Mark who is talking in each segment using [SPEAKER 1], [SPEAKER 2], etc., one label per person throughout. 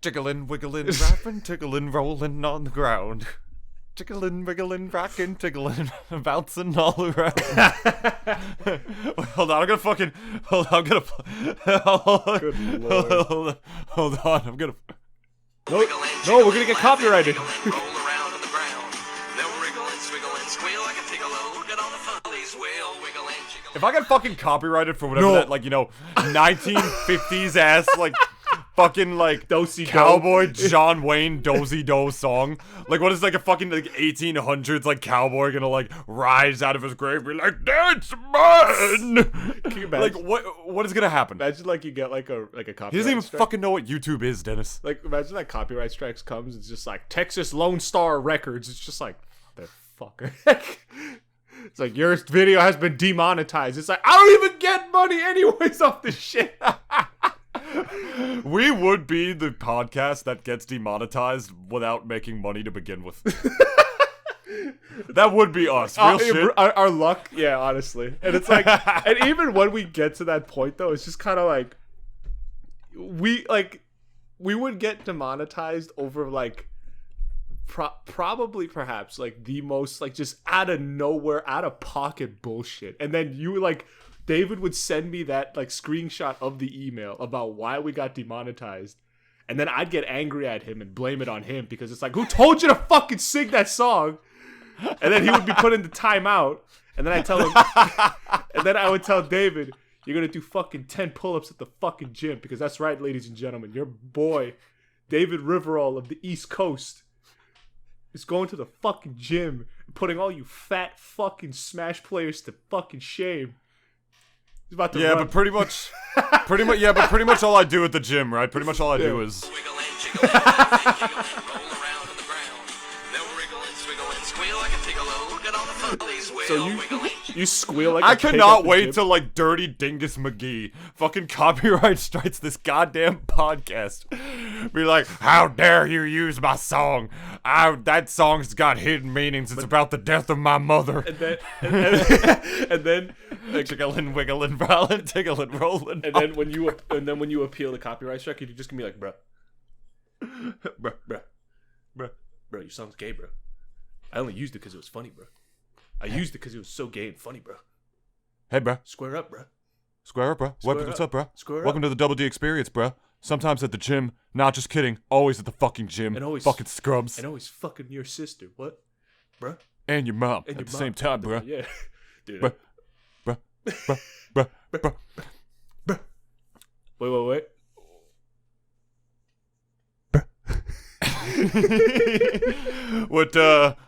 [SPEAKER 1] Jigglin, wigglin, rapping, tigglin, rollin on the ground. Jigglin, wigglin, rockin', tigglin, bouncing all around. Wait, hold on, I'm gonna fucking. Hold on, I'm gonna.
[SPEAKER 2] Good lord.
[SPEAKER 1] Hold on, I'm gonna.
[SPEAKER 2] No, we're gonna get copyrighted.
[SPEAKER 1] If I get fucking copyrighted for whatever that, like, 1950s ass, like, fucking, like,
[SPEAKER 2] Do-si-do.
[SPEAKER 1] cowboy John Wayne do song, like, what is, like, a fucking, like, 1800s, like, cowboy gonna, like, rise out of his grave and be like, that's mine!
[SPEAKER 2] Can you imagine?
[SPEAKER 1] Like, what is gonna happen?
[SPEAKER 2] Imagine, like, you get, like, a copyright
[SPEAKER 1] He doesn't even
[SPEAKER 2] strike.
[SPEAKER 1] fucking know what YouTube is, Dennis.
[SPEAKER 2] Like, imagine that copyright strikes comes, it's just like, Texas Lone Star Records, it's just like, the fucker. It's like, your video has been demonetized. It's like, I don't even get money anyways off this shit.
[SPEAKER 1] We would be the podcast that gets demonetized without making money to begin with. That would be us. Real shit.
[SPEAKER 2] Our luck, yeah, honestly. And it's like, and even when we get to that point, though, it's just kind of like, we would get demonetized over, like, probably perhaps like the most like just out of nowhere, out of pocket bullshit. And then David would send me that like screenshot of the email about why we got demonetized, and then I'd get angry at him and blame it on him because it's like, who told you to fucking sing that song? And then he would be put into timeout, and then I would tell David, you're gonna do fucking 10 pull-ups at the fucking gym, because that's right, ladies and gentlemen, your boy David Riverall of the East Coast is going to the fucking gym and putting all you fat fucking Smash players to fucking shame. He's about to run.
[SPEAKER 1] But pretty much all I do at the gym, right? Pretty much all I do is.
[SPEAKER 2] So you squeal like
[SPEAKER 1] I
[SPEAKER 2] a pig
[SPEAKER 1] cannot
[SPEAKER 2] at the
[SPEAKER 1] wait
[SPEAKER 2] gym?
[SPEAKER 1] till like Dirty Dingus McGee fucking copyright strikes this goddamn podcast. Be like, how dare you use my song? That song's got hidden meanings. It's about the death of my mother.
[SPEAKER 2] And then like,
[SPEAKER 1] Jigglin, wigglin, rollin, tigglin, rollin.
[SPEAKER 2] and then when you appeal the copyright strike, you're just gonna be like, bruh, your song's gay, bro. I only used it because it was funny, bro. I used it because it was so gay and funny, bro.
[SPEAKER 1] Hey, bro.
[SPEAKER 2] Square up, bro.
[SPEAKER 1] Square up, bro. What's up, bro?
[SPEAKER 2] Square
[SPEAKER 1] Welcome
[SPEAKER 2] up.
[SPEAKER 1] to the Double D experience, bro. Sometimes at the gym. Not just kidding. Always at the fucking gym.
[SPEAKER 2] And always
[SPEAKER 1] fucking scrubs.
[SPEAKER 2] And always fucking your sister. What? Bruh?
[SPEAKER 1] And your mom
[SPEAKER 2] And
[SPEAKER 1] at
[SPEAKER 2] your
[SPEAKER 1] the
[SPEAKER 2] mom.
[SPEAKER 1] same time, bro.
[SPEAKER 2] Yeah. Dude.
[SPEAKER 1] Bruh. Bruh.
[SPEAKER 2] Wait.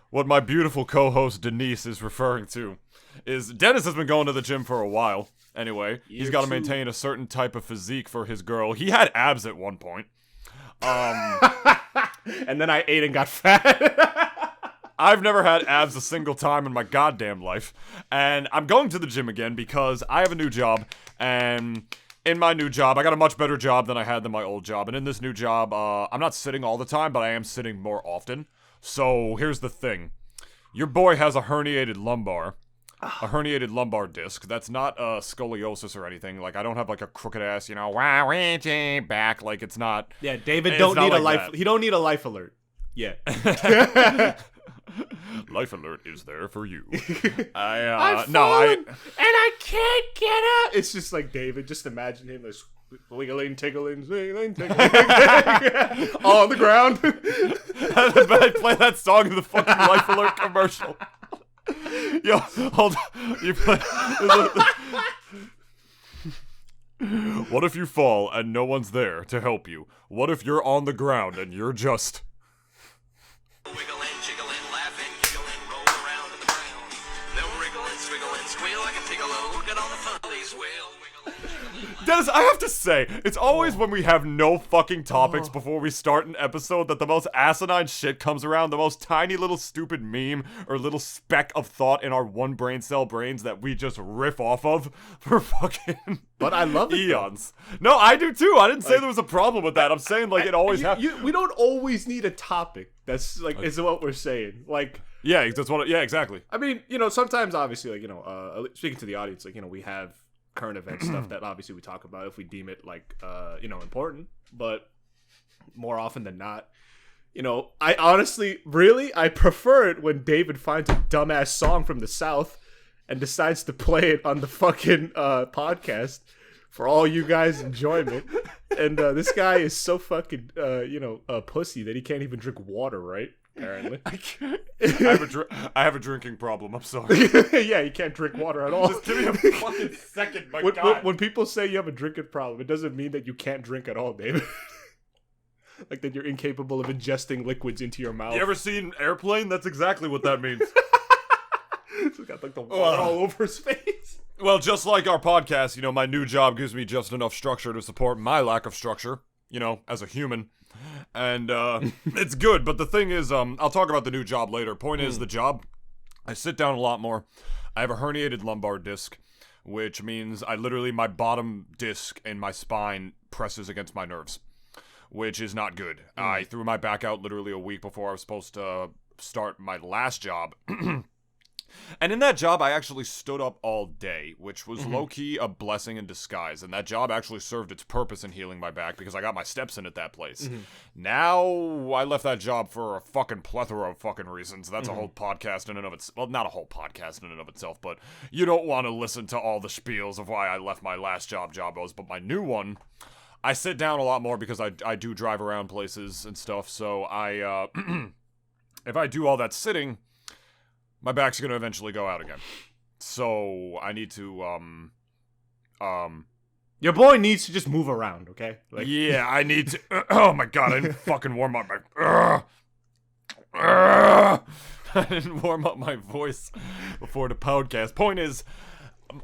[SPEAKER 1] What my beautiful co-host Denise is referring to is Dennis has been going to the gym for a while. Anyway, he's got to maintain a certain type of physique for his girl. He had abs at one point.
[SPEAKER 2] And then I ate and got fat.
[SPEAKER 1] I've never had abs a single time in my goddamn life. And I'm going to the gym again because I have a new job. And in my new job, I got a much better job than I had than my old job. And in this new job, I'm not sitting all the time, but I am sitting more often. So here's the thing. Your boy has a herniated lumbar. A herniated lumbar disc. That's not scoliosis or anything. Like, I don't have like a crooked ass, back. Like, it's not.
[SPEAKER 2] Yeah, David
[SPEAKER 1] it's
[SPEAKER 2] don't
[SPEAKER 1] not
[SPEAKER 2] need
[SPEAKER 1] like
[SPEAKER 2] a life.
[SPEAKER 1] that.
[SPEAKER 2] He don't need a life alert. Yeah.
[SPEAKER 1] Life alert is there for you.
[SPEAKER 2] I've fallen, and I can't get up. It's just like David. Just imagine him as wiggling, tiggling, wiggling, tiggling, all on the ground.
[SPEAKER 1] I play that song in the fucking Life Alert commercial. Yo, hold on. You play. What if you fall and no one's there to help you? What if you're on the ground and you're just
[SPEAKER 3] Wigglin, jigglin, laughing, giggling, roll around on the ground. No wriggling, swiggling, squeal like a tiggalo. Get on the funnies wheel, wigglin'.
[SPEAKER 1] Dennis, I have to say, it's always when we have no fucking topics before we start an episode that the most asinine shit comes around, the most tiny little stupid meme or little speck of thought in our one brain cell brains that we just riff off of for fucking
[SPEAKER 2] But I love it,
[SPEAKER 1] eons. No, I do too. I didn't say there was a problem with that. I'm saying like it always happens.
[SPEAKER 2] We don't always need a topic. That's like is what we're saying. Like,
[SPEAKER 1] Yeah, that's what. Yeah, exactly.
[SPEAKER 2] I mean, sometimes obviously, like, speaking to the audience, like, we have current event stuff that obviously we talk about if we deem it like, important. But more often than not. You know, I honestly, really, I prefer it when David finds a dumbass song from the South and decides to play it on the fucking podcast for all you guys' enjoyment. And this guy is so fucking, a pussy that he can't even drink water, right? Apparently.
[SPEAKER 1] I can't. I have a drinking problem. I'm sorry.
[SPEAKER 2] Yeah, you can't drink water at all.
[SPEAKER 1] Just give me a fucking second, my God.
[SPEAKER 2] When people say you have a drinking problem, it doesn't mean that you can't drink at all, David. Like that you're incapable of ingesting liquids into your mouth.
[SPEAKER 1] You ever seen Airplane? That's exactly what that means.
[SPEAKER 2] He's got like the water all over his face.
[SPEAKER 1] Well, just like our podcast, my new job gives me just enough structure to support my lack of structure, as a human. And it's good, but the thing is, I'll talk about the new job later. Point is, the job, I sit down a lot more. I have a herniated lumbar disc, which means my bottom disc in my spine presses against my nerves, which is not good. I threw my back out literally a week before I was supposed to start my last job. And in that job, I actually stood up all day, which was low-key a blessing in disguise. And that job actually served its purpose in healing my back because I got my steps in at that place. Now, I left that job for a fucking plethora of fucking reasons. That's a whole podcast in and of itself. Well, not a whole podcast in and of itself, but you don't want to listen to all the spiels of why I left my last job was. But my new one, I sit down a lot more because I do drive around places and stuff. So I, if I do all that sitting, my back's gonna eventually go out again. So I need to,
[SPEAKER 2] Your boy needs to just move around, okay?
[SPEAKER 1] Yeah, I need to. Oh my God, I didn't fucking warm up I didn't warm up my voice before the podcast. Point is,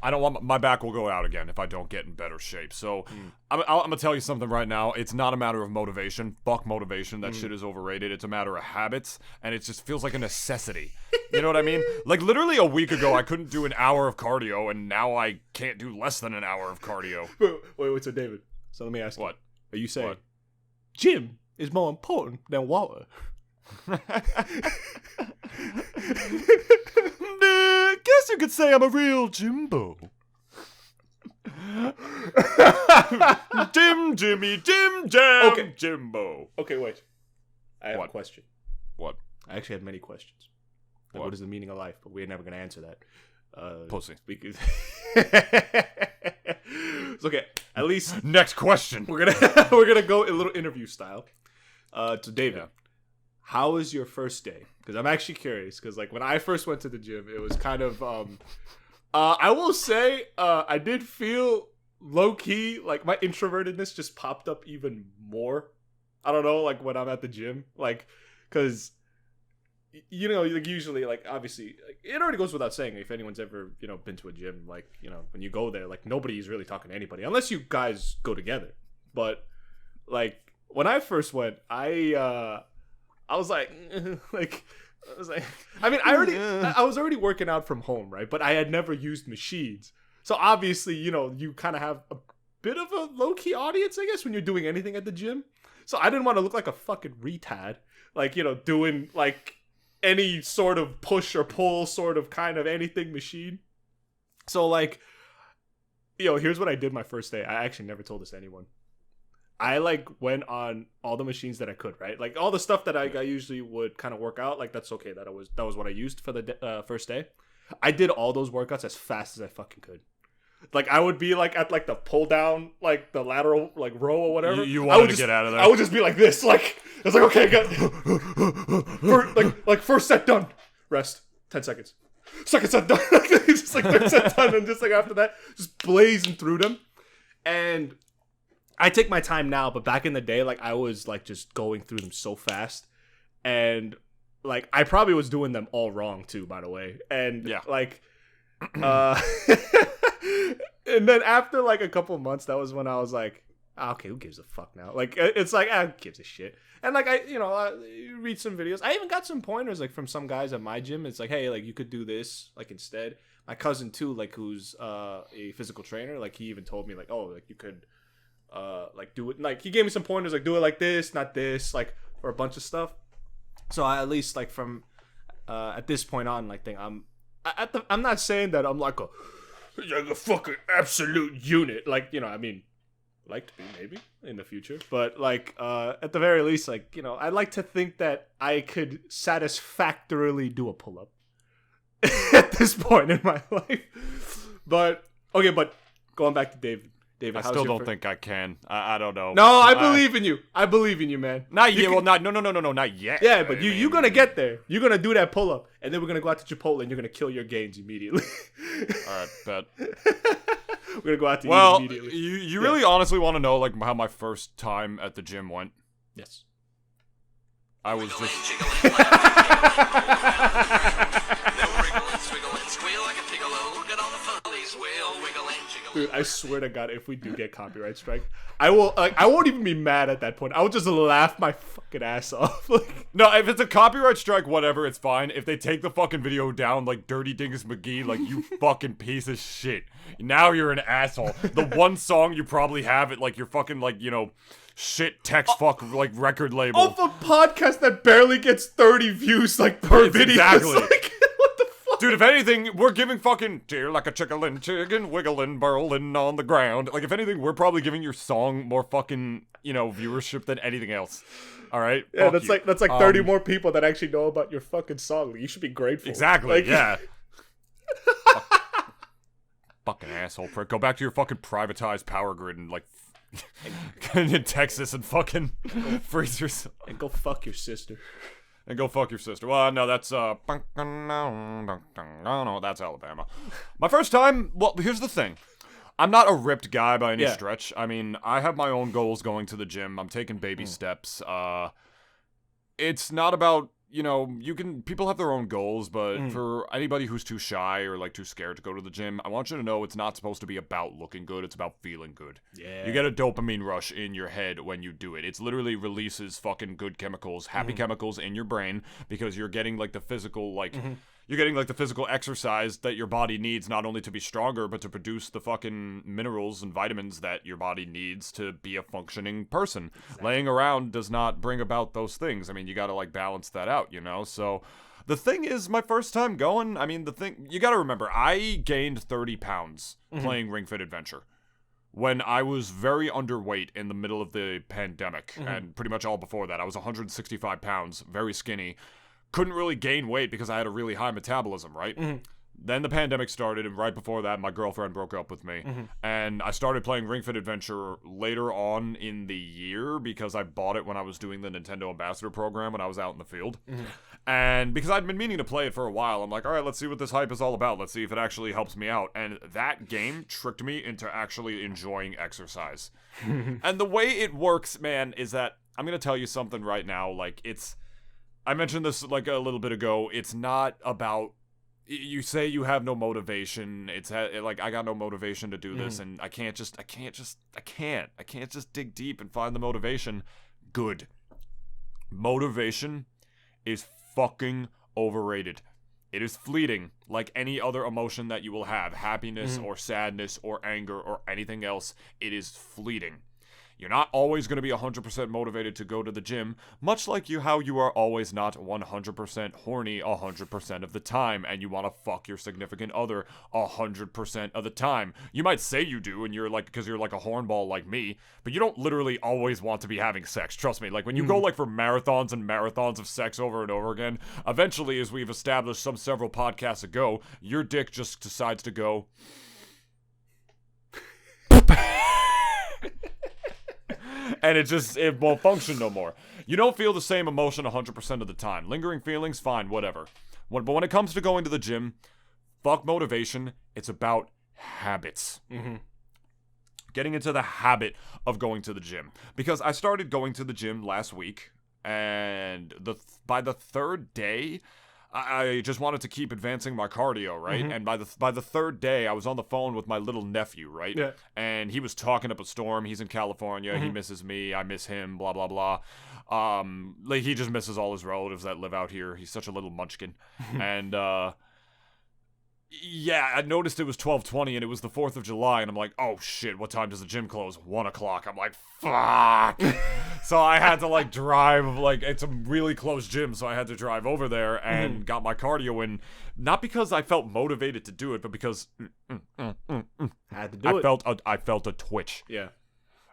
[SPEAKER 1] I don't want my back will go out again if I don't get in better shape. So I'm gonna tell you something right now. It's not a matter of motivation. Fuck motivation. That shit is overrated. It's a matter of habits, and it just feels like a necessity. You know what I mean? Like literally a week ago, I couldn't do an hour of cardio, and now I can't do less than an hour of cardio.
[SPEAKER 2] Wait, so David, so let me ask
[SPEAKER 1] What?
[SPEAKER 2] Are you saying
[SPEAKER 1] What?
[SPEAKER 2] gym is more important than water?
[SPEAKER 1] Guess you could say I'm a real Jimbo. Jimmy, Jim Jam,
[SPEAKER 2] Okay.
[SPEAKER 1] Jimbo.
[SPEAKER 2] Okay, wait. I have
[SPEAKER 1] What?
[SPEAKER 2] a question.
[SPEAKER 1] What?
[SPEAKER 2] I actually have many questions. Like, what is the meaning of life? But we're never gonna answer that.
[SPEAKER 1] Pussy.
[SPEAKER 2] Because it's okay. At least
[SPEAKER 1] Next question.
[SPEAKER 2] we're gonna go a little interview style. To David.
[SPEAKER 1] Yeah.
[SPEAKER 2] How was your first day? Because I'm actually curious. Because like when I first went to the gym, it was kind of I will say I did feel low key like my introvertedness just popped up even more. I don't know, like when I'm at the gym, like because like usually like obviously like, it already goes without saying if anyone's ever been to a gym, like when you go there, like nobody's really talking to anybody unless you guys go together. But like when I first went, I was like, I mean, I was already working out from home, right? But I had never used machines. So obviously, you kind of have a bit of a low-key audience, I guess, when you're doing anything at the gym. So I didn't want to look like a fucking retard, like, doing like any sort of push or pull sort of kind of anything machine. So like, here's what I did my first day. I actually never told this to anyone. I like went on all the machines that I could, right? Like all the stuff that I usually would kind of work out. Like that's okay. That was what I used for the first day. I did all those workouts as fast as I fucking could. Like I would be like at like the pull down, like the lateral like row or whatever.
[SPEAKER 1] You wanted to get out of there.
[SPEAKER 2] I would just be like this, like it's like okay, got like first set done, rest 10 seconds, second set done, just like third set done, and just like after that, just blazing through them, and. I take my time now, but back in the day, like I was like just going through them so fast, and like I probably was doing them all wrong too, by the way. And
[SPEAKER 1] yeah,
[SPEAKER 2] like, and then after like a couple months, that was when I was like, okay, who gives a fuck now? Like it's like who gives a shit? And like I read some videos. I even got some pointers like from some guys at my gym. It's like, hey, like you could do this like instead. My cousin too, like who's a physical trainer, like he even told me like, oh, like you could. Like do it like he gave me some pointers like do it like this, not this, like or a bunch of stuff. So I at least like from at this point on like I'm not saying that I'm like a fucking absolute unit, like I mean like to be maybe in the future, but like at the very least, like, you know, I'd like to think that I could satisfactorily do a pull-up at this point in my life. But okay, but going back to David,
[SPEAKER 1] I still don't think I can. I don't know.
[SPEAKER 2] No, I believe in you. I believe in you, man.
[SPEAKER 1] Not yet. Well, not no, not yet.
[SPEAKER 2] Yeah, but you're gonna get there. You're gonna do that pull up, and then we're gonna go out to Chipotle, and you're gonna kill your gains immediately.
[SPEAKER 1] All right, bet.
[SPEAKER 2] We're gonna go out to eat
[SPEAKER 1] Well,
[SPEAKER 2] immediately.
[SPEAKER 1] you really honestly want to know like how my first time at the gym went?
[SPEAKER 2] Yes.
[SPEAKER 1] I was just.
[SPEAKER 3] Jigglin, swiggle and squeal like a tiggle. Get on the funnies wheel. Wiggle and jiggle.
[SPEAKER 2] Dude, I swear to God, if we do get copyright strike, I won't even be mad at that point. I will just laugh my fucking ass off. Like,
[SPEAKER 1] No, if it's a copyright strike, whatever, it's fine. If they take the fucking video down like Dirty Dingus McGee, like you fucking piece of shit. Now you're an asshole. The one song you probably have at like your fucking like, you know, shit text fuck like record label.
[SPEAKER 2] off a podcast that barely gets 30 views like per video.
[SPEAKER 1] Exactly.
[SPEAKER 2] Like, what the fuck?
[SPEAKER 1] Dude, if anything, we're giving fucking dear like a chicken, wiggling, burling on the ground. Like, if anything, we're probably giving your song more fucking, you know, viewership than anything else. All right?
[SPEAKER 2] Yeah,
[SPEAKER 1] Fuck
[SPEAKER 2] that's
[SPEAKER 1] you.
[SPEAKER 2] like 30 more people that actually know about your fucking song. You should be grateful.
[SPEAKER 1] Exactly,
[SPEAKER 2] Like,
[SPEAKER 1] yeah. Fucking asshole prick. Go back to your fucking privatized power grid and, like, in Texas and fucking freeze yourself.
[SPEAKER 2] And go fuck your sister.
[SPEAKER 1] And go fuck your sister. Well, no, that's, no, that's Alabama. My first time, well, here's the thing. I'm not a ripped guy by any stretch. I mean, I have my own goals going to the gym. I'm taking baby steps. It's not about, you know, people have their own goals, but for anybody who's too shy or, like, too scared to go to the gym, I want you to know it's not supposed to be about looking good. It's about feeling good.
[SPEAKER 2] Yeah.
[SPEAKER 1] You get a dopamine rush in your head when you do it. It's literally releases fucking good chemicals, happy chemicals in your brain because you're getting, like, the physical, like... You're getting, like, the physical exercise that your body needs not only to be stronger, but to produce the fucking minerals and vitamins that your body needs to be a functioning person. Exactly. Laying around does not bring about those things. I mean, you gotta, like, balance that out, you know? So, the thing is, my first time going, I mean, you gotta remember, I gained 30 pounds playing Ring Fit Adventure when I was very underweight in the middle of the pandemic, and pretty much all before that. I was 165 pounds, very skinny. Couldn't really gain weight because I had a really high metabolism, right? Then the pandemic started, and right before that, my girlfriend broke up with me. And I started playing Ring Fit Adventure later on in the year because I bought it when I was doing the Nintendo Ambassador program when I was out in the field. And because I'd been meaning to play it for a while, I'm like, all right, let's see what this hype is all about. Let's see if it actually helps me out. And that game tricked me into actually enjoying exercise. And the way it works, man, is that I'm going to tell you something right now. Like, I mentioned this like a little bit ago. It's not about, you say you have no motivation. It's like, I got no motivation to do this, and I can't just dig deep and find the motivation. Good. Motivation is fucking overrated. It is fleeting, like any other emotion that you will have. Happiness or sadness or anger or anything else. It is fleeting. You're not always going to be 100% motivated to go to the gym, much like how you are always not 100% horny 100% of the time, and you want to fuck your significant other 100% of the time. You might say you do, and you're like, because you're like a hornball like me, but you don't literally always want to be having sex. Trust me, like when you go like for marathons and marathons of sex over and over again, eventually, as we've established several podcasts ago, your dick just decides to go... and it won't function no more. You don't feel the same emotion 100% of the time. Lingering feelings, fine, whatever. But when it comes to going to the gym, fuck motivation. It's about habits. Getting into the habit of going to the gym. Because I started going to the gym last week, and by the third day, I just wanted to keep advancing my cardio, right? And by the third day, I was on the phone with my little nephew, right? Yeah. And he was talking up a storm. He's in California. He misses me. I miss him. Blah blah blah. Like he just misses all his relatives that live out here. He's such a little munchkin. And yeah, I noticed it was 12:20 and it was the 4th of July, and I'm like, oh shit, what time does the gym close? 1 o'clock. I'm like, fuck. So I had to like drive, like it's a really close gym, so I had to drive over there and got my cardio in, not because I felt motivated to do it, but because
[SPEAKER 2] had to do it.
[SPEAKER 1] I felt a twitch.
[SPEAKER 2] Yeah.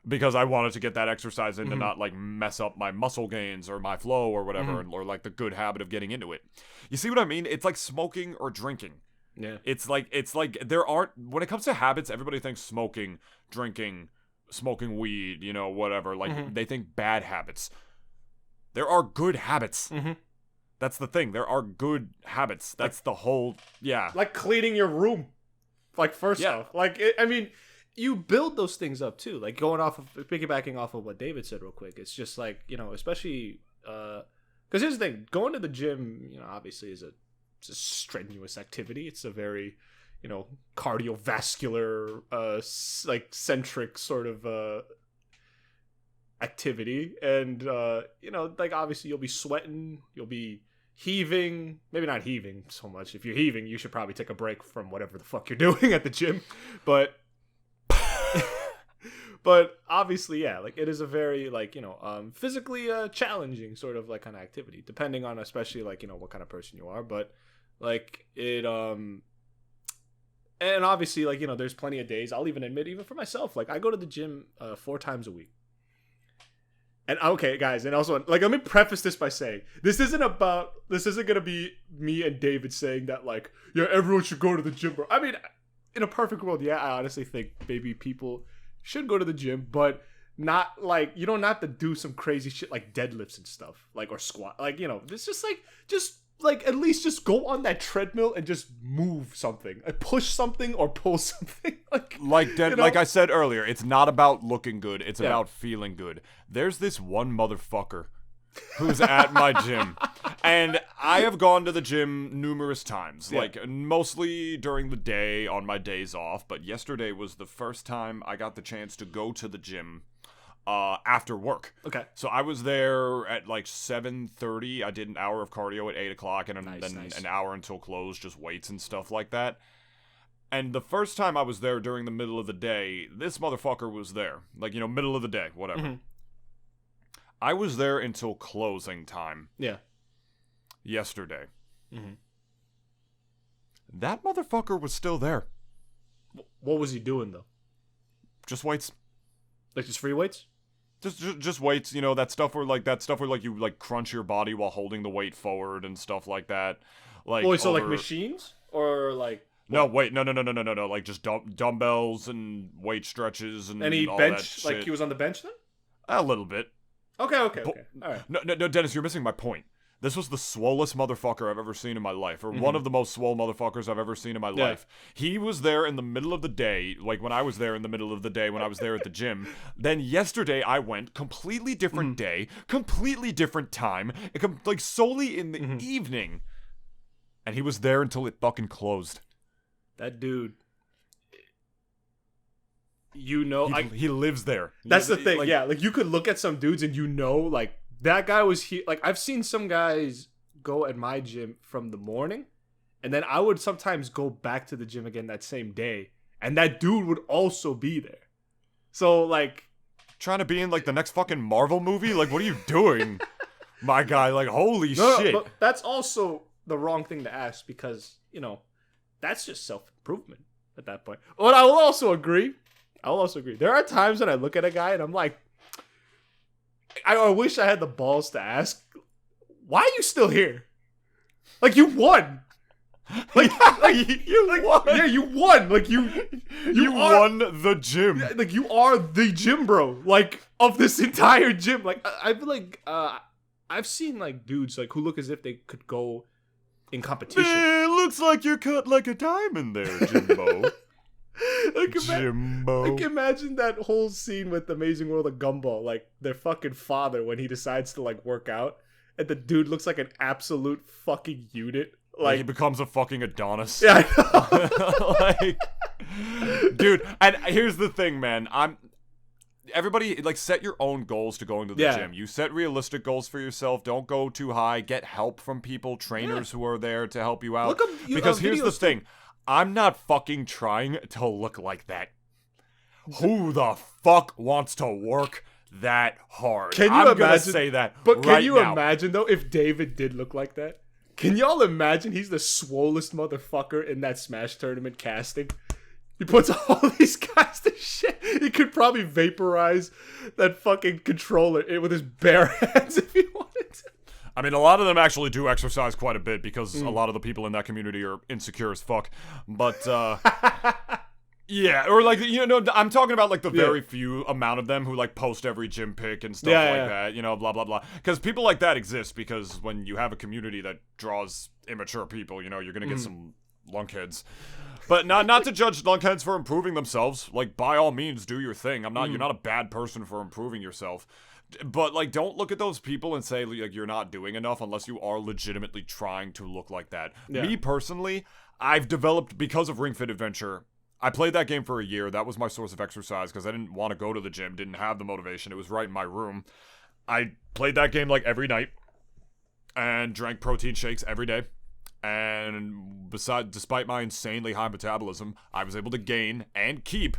[SPEAKER 1] because I wanted to get that exercise in to not like mess up my muscle gains or my flow or whatever, or like the good habit of getting into it. You see what I mean? It's like smoking or drinking.
[SPEAKER 2] Yeah.
[SPEAKER 1] It's like there aren't, when it comes to habits, everybody thinks smoking, drinking, smoking weed, you know, whatever. Like they think bad habits. There are good habits. That's the thing. There are good habits. That's the whole, yeah.
[SPEAKER 2] Like cleaning your room. Like first off, like I mean, you build those things up too. Like piggybacking off of what David said real quick. It's just like, you know, especially because here's the thing: going to the gym, you know, obviously it's a strenuous activity. It's a very, you know, cardiovascular, like centric sort of activity, and you know, like obviously you'll be sweating, you'll be heaving, maybe not heaving so much. If you're heaving, you should probably take a break from whatever the fuck you're doing at the gym, but but obviously, yeah, like it is a very, like, you know, physically challenging sort of like kind of activity, depending on especially like, you know, what kind of person you are. But like it and obviously, like, you know, there's plenty of days, I'll even admit, even for myself, like I go to the gym 4 times a week. And okay, guys, and also, like, let me preface this by saying, this isn't gonna be me and David saying that, like, yeah, everyone should go to the gym, bro. I mean, in a perfect world, yeah, I honestly think maybe people should go to the gym, but not, like, you don't have to do some crazy shit like deadlifts and stuff, like, or squat. Like, you know, it's just, like, at least just go on that treadmill and just move something. Like, push something or pull something.
[SPEAKER 1] Like I said earlier, it's not about looking good. It's about feeling good. There's this one motherfucker who's at my gym. And I have gone to the gym numerous times. Yeah. Like, mostly during the day on my days off. But yesterday was the first time I got the chance to go to the gym after work. Okay. So I was there at like 7:30. I did an hour of cardio at 8 o'clock and then an hour until close, just weights and stuff like that. And the first time I was there during the middle of the day, this motherfucker was there. Like, you know, middle of the day, whatever. I was there until closing time. Yeah. Yesterday. That motherfucker was still there.
[SPEAKER 2] What was he doing, though?
[SPEAKER 1] Just weights.
[SPEAKER 2] Like, just free weights?
[SPEAKER 1] Just weights, you know, that stuff where you like crunch your body while holding the weight forward and stuff like that. Like,
[SPEAKER 2] so like machines or like
[SPEAKER 1] no, wait, no, like just dumbbells and weight stretches and
[SPEAKER 2] he
[SPEAKER 1] all
[SPEAKER 2] bench
[SPEAKER 1] that shit.
[SPEAKER 2] Like he was on the bench then?
[SPEAKER 1] A little bit.
[SPEAKER 2] Okay. All right.
[SPEAKER 1] No, Dennis, you're missing my point. This was the swollest motherfucker I've ever seen in my life, or one of the most swole motherfuckers I've ever seen in my life. He was there in the middle of the day, like when I was there in the middle of the day when I was there at the gym. Then yesterday I went, completely different day, completely different time, like solely in the evening. And he was there until it fucking closed.
[SPEAKER 2] That dude, you know,
[SPEAKER 1] he lives there.
[SPEAKER 2] That's the thing, like you could look at some dudes and you know, like, that guy was here. Like, I've seen some guys go at my gym from the morning, and then I would sometimes go back to the gym again that same day, and that dude would also be there. So, like,
[SPEAKER 1] trying to be in, like, the next fucking Marvel movie? Like, what are you doing? My guy, like, holy shit.
[SPEAKER 2] But that's also the wrong thing to ask, because, you know, that's just self-improvement at that point. But I will also agree. There are times when I look at a guy and I'm like, I wish I had the balls to ask, why are you still here? Like, you won. Like you won. Yeah, you won. Like, you
[SPEAKER 1] won the gym.
[SPEAKER 2] Like, you are the gym bro, like, of this entire gym. Like, I feel like I've seen, like, dudes, like, who look as if they could go in competition.
[SPEAKER 1] Man, looks like you're cut like a diamond there, Jimbo.
[SPEAKER 2] Jimbo. Like, imagine that whole scene with Amazing World of Gumball, like their fucking father when he decides to, like, work out, and the dude looks like an absolute fucking unit. Like,
[SPEAKER 1] he becomes a fucking Adonis.
[SPEAKER 2] Yeah, I know.
[SPEAKER 1] Like, dude, and here's the thing, man. Everybody, like, set your own goals to going to the gym. You set realistic goals for yourself. Don't go too high. Get help from people, trainers who are there to help you out. Because here's the thing. I'm not fucking trying to look like that. Who the fuck wants to work that hard?
[SPEAKER 2] Can you
[SPEAKER 1] I'm
[SPEAKER 2] imagine?
[SPEAKER 1] Gonna say that.
[SPEAKER 2] But can you imagine though if David did look like that? Can y'all imagine he's the swollest motherfucker in that Smash tournament casting? He puts all these guys to shit. He could probably vaporize that fucking controller with his bare hands if he wanted to.
[SPEAKER 1] I mean, a lot of them actually do exercise quite a bit because a lot of the people in that community are insecure as fuck. But, yeah, or like, I'm talking about like the very few amount of them who like post every gym pic and stuff that, blah, blah, blah. Because people like that exist because when you have a community that draws immature people, you're going to get some lunkheads. But not to judge lunkheads for improving themselves. Like, by all means, do your thing. You're not a bad person for improving yourself. But, like, don't look at those people and say, like, you're not doing enough unless you are legitimately trying to look like that. Yeah. Me, personally, I've developed, because of Ring Fit Adventure, I played that game for a year. That was my source of exercise because I didn't want to go to the gym, didn't have the motivation. It was right in my room. I played that game, like, every night and drank protein shakes every day. And despite my insanely high metabolism, I was able to gain and keep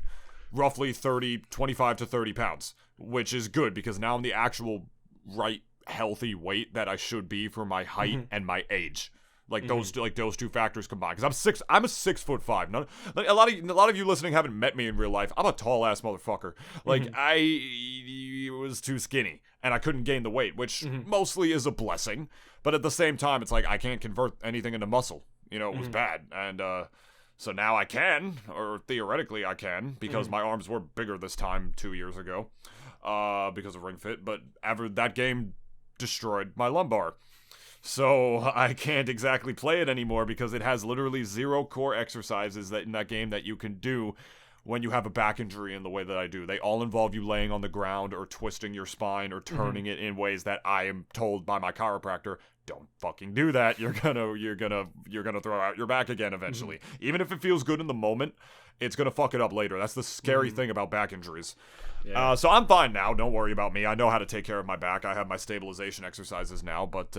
[SPEAKER 1] roughly 25 to 30 pounds, which is good because now I'm the actual right healthy weight that I should be for my height and my age. Like those two factors combined. Because I'm a 6'5". A lot of you listening haven't met me in real life. I'm a tall ass motherfucker. Like I was too skinny and I couldn't gain the weight, which mostly is a blessing. But at the same time, it's like I can't convert anything into muscle. It was bad. And so now I can, or theoretically I can, because my arms were bigger this time 2 years ago because of Ring Fit. But that game destroyed my lumbar. So I can't exactly play it anymore because it has literally 0 core exercises in that game that you can do when you have a back injury in the way that I do. They all involve you laying on the ground or twisting your spine or turning it in ways that I am told by my chiropractor, don't fucking do that. You're gonna throw out your back again eventually. Even if it feels good in the moment, it's gonna fuck it up later. That's the scary thing about back injuries. Yeah. So I'm fine now. Don't worry about me. I know how to take care of my back. I have my stabilization exercises now, but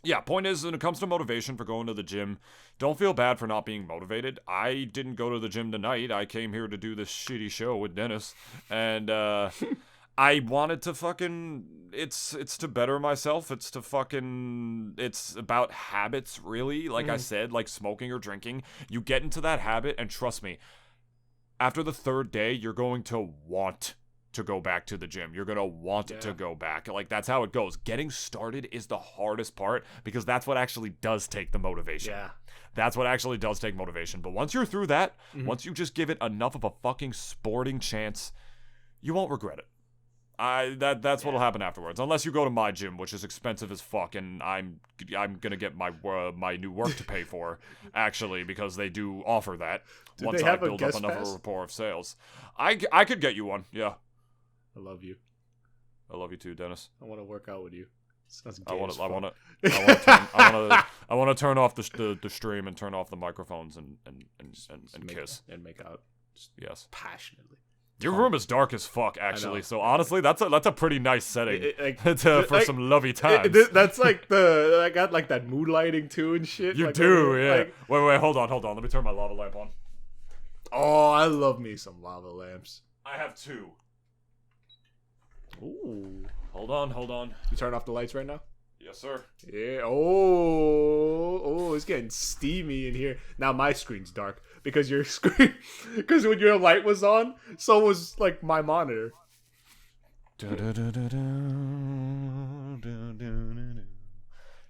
[SPEAKER 1] yeah, point is, when it comes to motivation for going to the gym, don't feel bad for not being motivated. I didn't go to the gym tonight. I came here to do this shitty show with Dennis, and I wanted to fucking... It's to better myself. It's about habits, really. Like I said, like smoking or drinking. You get into that habit, and trust me, after the 3rd day, you're going to want to go back to the gym. You're gonna want to go back. Like, that's how it goes. Getting started is the hardest part because that's what actually does take the motivation. Yeah. That's what actually does take motivation. But once you're through that, once you just give it enough of a fucking sporting chance, you won't regret it. That's what'll happen afterwards. Unless you go to my gym, which is expensive as fuck, and I'm gonna get my new work to pay for, actually, because they do offer that. Once I build up enough of a rapport of sales. I could get you one, yeah.
[SPEAKER 2] I love you.
[SPEAKER 1] I love you too, Dennis.
[SPEAKER 2] I want to work out with you. Sounds gay
[SPEAKER 1] I want
[SPEAKER 2] as fuck.
[SPEAKER 1] to turn off the stream and turn off the microphones and kiss
[SPEAKER 2] and make out.
[SPEAKER 1] Yes,
[SPEAKER 2] passionately.
[SPEAKER 1] Your room is dark as fuck, actually. So honestly, that's a pretty nice setting for some lovey times.
[SPEAKER 2] That's like I got like that mood lighting too and shit.
[SPEAKER 1] You
[SPEAKER 2] like,
[SPEAKER 1] do, yeah. Like, wait, hold on. Let me turn my lava lamp on.
[SPEAKER 2] Oh, I love me some lava lamps.
[SPEAKER 1] I have 2.
[SPEAKER 2] Ooh.
[SPEAKER 1] Hold on.
[SPEAKER 2] You turn off the lights right now?
[SPEAKER 1] Yes, sir.
[SPEAKER 2] Yeah. Oh, it's getting steamy in here. Now my screen's dark because your screen, because when your light was on, so was like my monitor.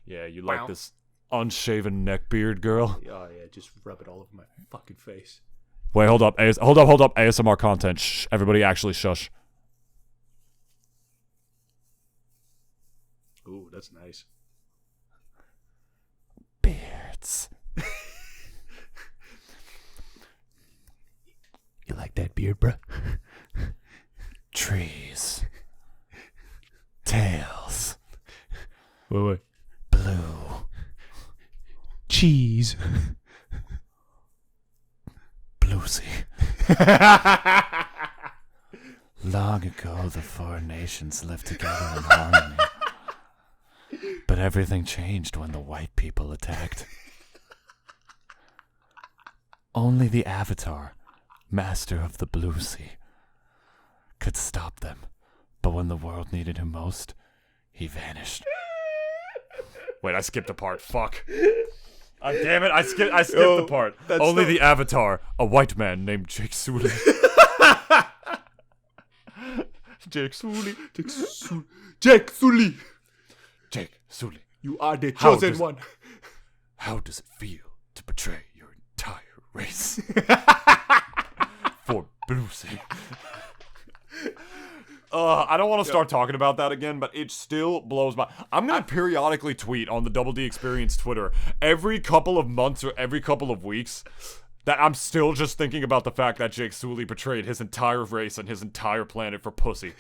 [SPEAKER 1] Yeah, you like this unshaven neck beard, girl?
[SPEAKER 2] Oh yeah, just rub it all over my fucking face.
[SPEAKER 1] Wait, hold up. Hold up. ASMR content. Shh. Everybody actually shush.
[SPEAKER 2] Ooh, that's nice.
[SPEAKER 1] Beards.
[SPEAKER 2] You like that beard, bruh?
[SPEAKER 1] Trees. Tails.
[SPEAKER 2] Wait.
[SPEAKER 1] Blue.
[SPEAKER 2] Cheese.
[SPEAKER 1] Bluesy. Long ago, the 4 nations lived together in harmony. But everything changed when the white people attacked. Only the Avatar, master of the Blue Sea, could stop them. But when the world needed him most, he vanished. Wait, I skipped a part. Fuck. Damn it! I skipped
[SPEAKER 2] Yo,
[SPEAKER 1] the part.
[SPEAKER 2] that's
[SPEAKER 1] Only
[SPEAKER 2] the-
[SPEAKER 1] the Avatar, a white man named Jake Sully. Jake Sully.
[SPEAKER 2] Jake Sully,
[SPEAKER 1] Jake Sully.
[SPEAKER 2] you are the
[SPEAKER 1] How
[SPEAKER 2] chosen
[SPEAKER 1] does-
[SPEAKER 2] one.
[SPEAKER 1] How does it feel to betray your entire race for Brucey? I don't want to start talking about that again, but it still blows my... I'm going to periodically tweet on the Double D Experience Twitter every couple of months or every couple of weeks that I'm still just thinking about the fact that Jake Sully betrayed his entire race and his entire planet for pussy.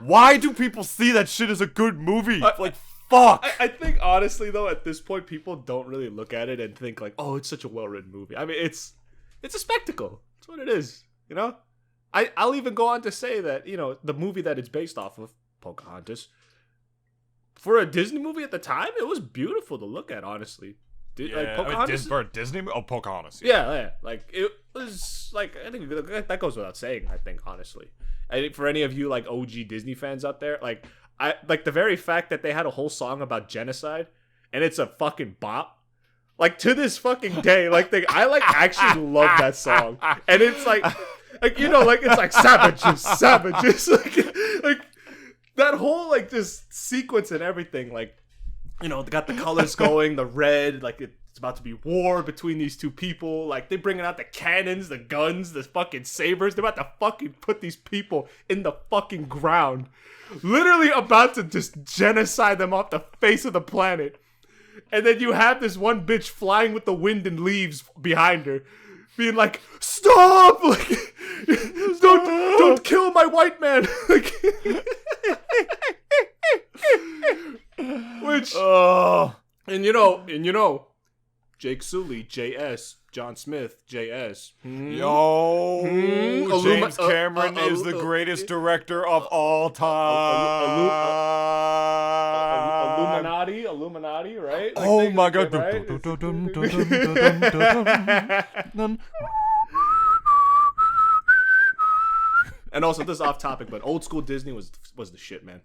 [SPEAKER 1] Why do people see that shit as a good movie? Like, fuck!
[SPEAKER 2] I think honestly though, at this point, people don't really look at it and think like, "Oh, it's such a well-written movie." I mean, it's a spectacle. That's what it is. You know, I'll even go on to say that the movie that it's based off of, Pocahontas, for a Disney movie at the time, it was beautiful to look at. Honestly, like Pocahontas.
[SPEAKER 1] for a Disney movie? Oh, Pocahontas.
[SPEAKER 2] Yeah, like it was like I think that goes without saying. I think honestly, I think for any of you like OG Disney fans out there, like I like the very fact that they had a whole song about genocide and it's a fucking bop. Like to this fucking day, like I like actually love that song, and it's like like it's like savages, like that whole like just sequence and everything, like they got the colors going, the red, like it's about to be war between these two people, like they're bringing out the cannons, the guns, the fucking sabers, they're about to fucking put these people in the fucking ground, literally about to just genocide them off the face of the planet. And then you have this one bitch flying with the wind and leaves behind her, being like, "Stop! Like, don't kill my white man!" Like, which, and Jake Sully, JS, John Smith, JS.
[SPEAKER 1] Yo, James Cameron is the greatest director of all time.
[SPEAKER 2] Illuminati, right? Like,
[SPEAKER 1] Oh my god.
[SPEAKER 2] right? And also, this is off topic, but old school Disney was the shit, man.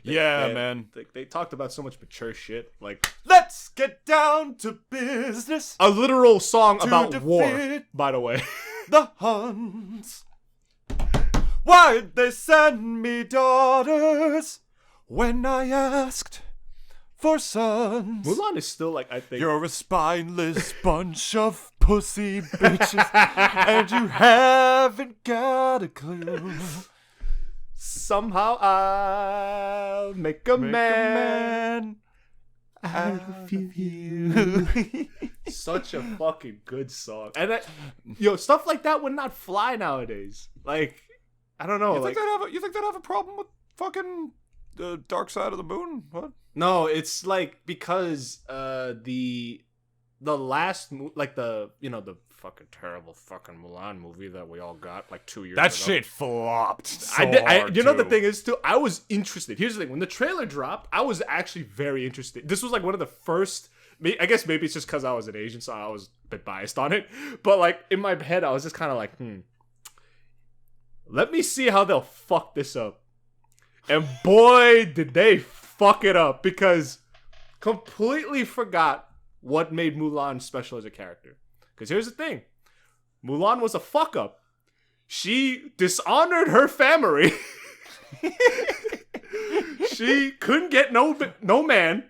[SPEAKER 1] Yeah, man.
[SPEAKER 2] They talked about so much mature shit, like
[SPEAKER 1] Let's get down to business.
[SPEAKER 2] a literal song about
[SPEAKER 1] defeat
[SPEAKER 2] war. By the way,
[SPEAKER 1] The Huns. Why'd they send me daughters when I asked for sons?
[SPEAKER 2] Mulan is still like I think.
[SPEAKER 1] You're a spineless bunch of pussy bitches, and you haven't got a clue.
[SPEAKER 2] Somehow I'll make a man out of you. Such a fucking good song, and stuff like that would not fly nowadays. Like, I don't know.
[SPEAKER 1] You think they'd have a problem with fucking the Dark Side of the Moon? What?
[SPEAKER 2] No, it's like because the last like the fucking terrible fucking Mulan movie that we all got like 2 years ago.
[SPEAKER 1] That shit flopped. So
[SPEAKER 2] The
[SPEAKER 1] hard,
[SPEAKER 2] thing is too, I was interested. Here's the thing: when the trailer dropped, I was actually very interested. This was like one of the first. I guess maybe it's just because I was an Asian, so I was a bit biased on it. But like in my head, I was just kind of like, let me see how they'll fuck this up. And boy, did they fuck it up, because completely forgot what made Mulan special as a character. Because here's the thing. Mulan was a fuck up. She dishonored her family. She couldn't get no man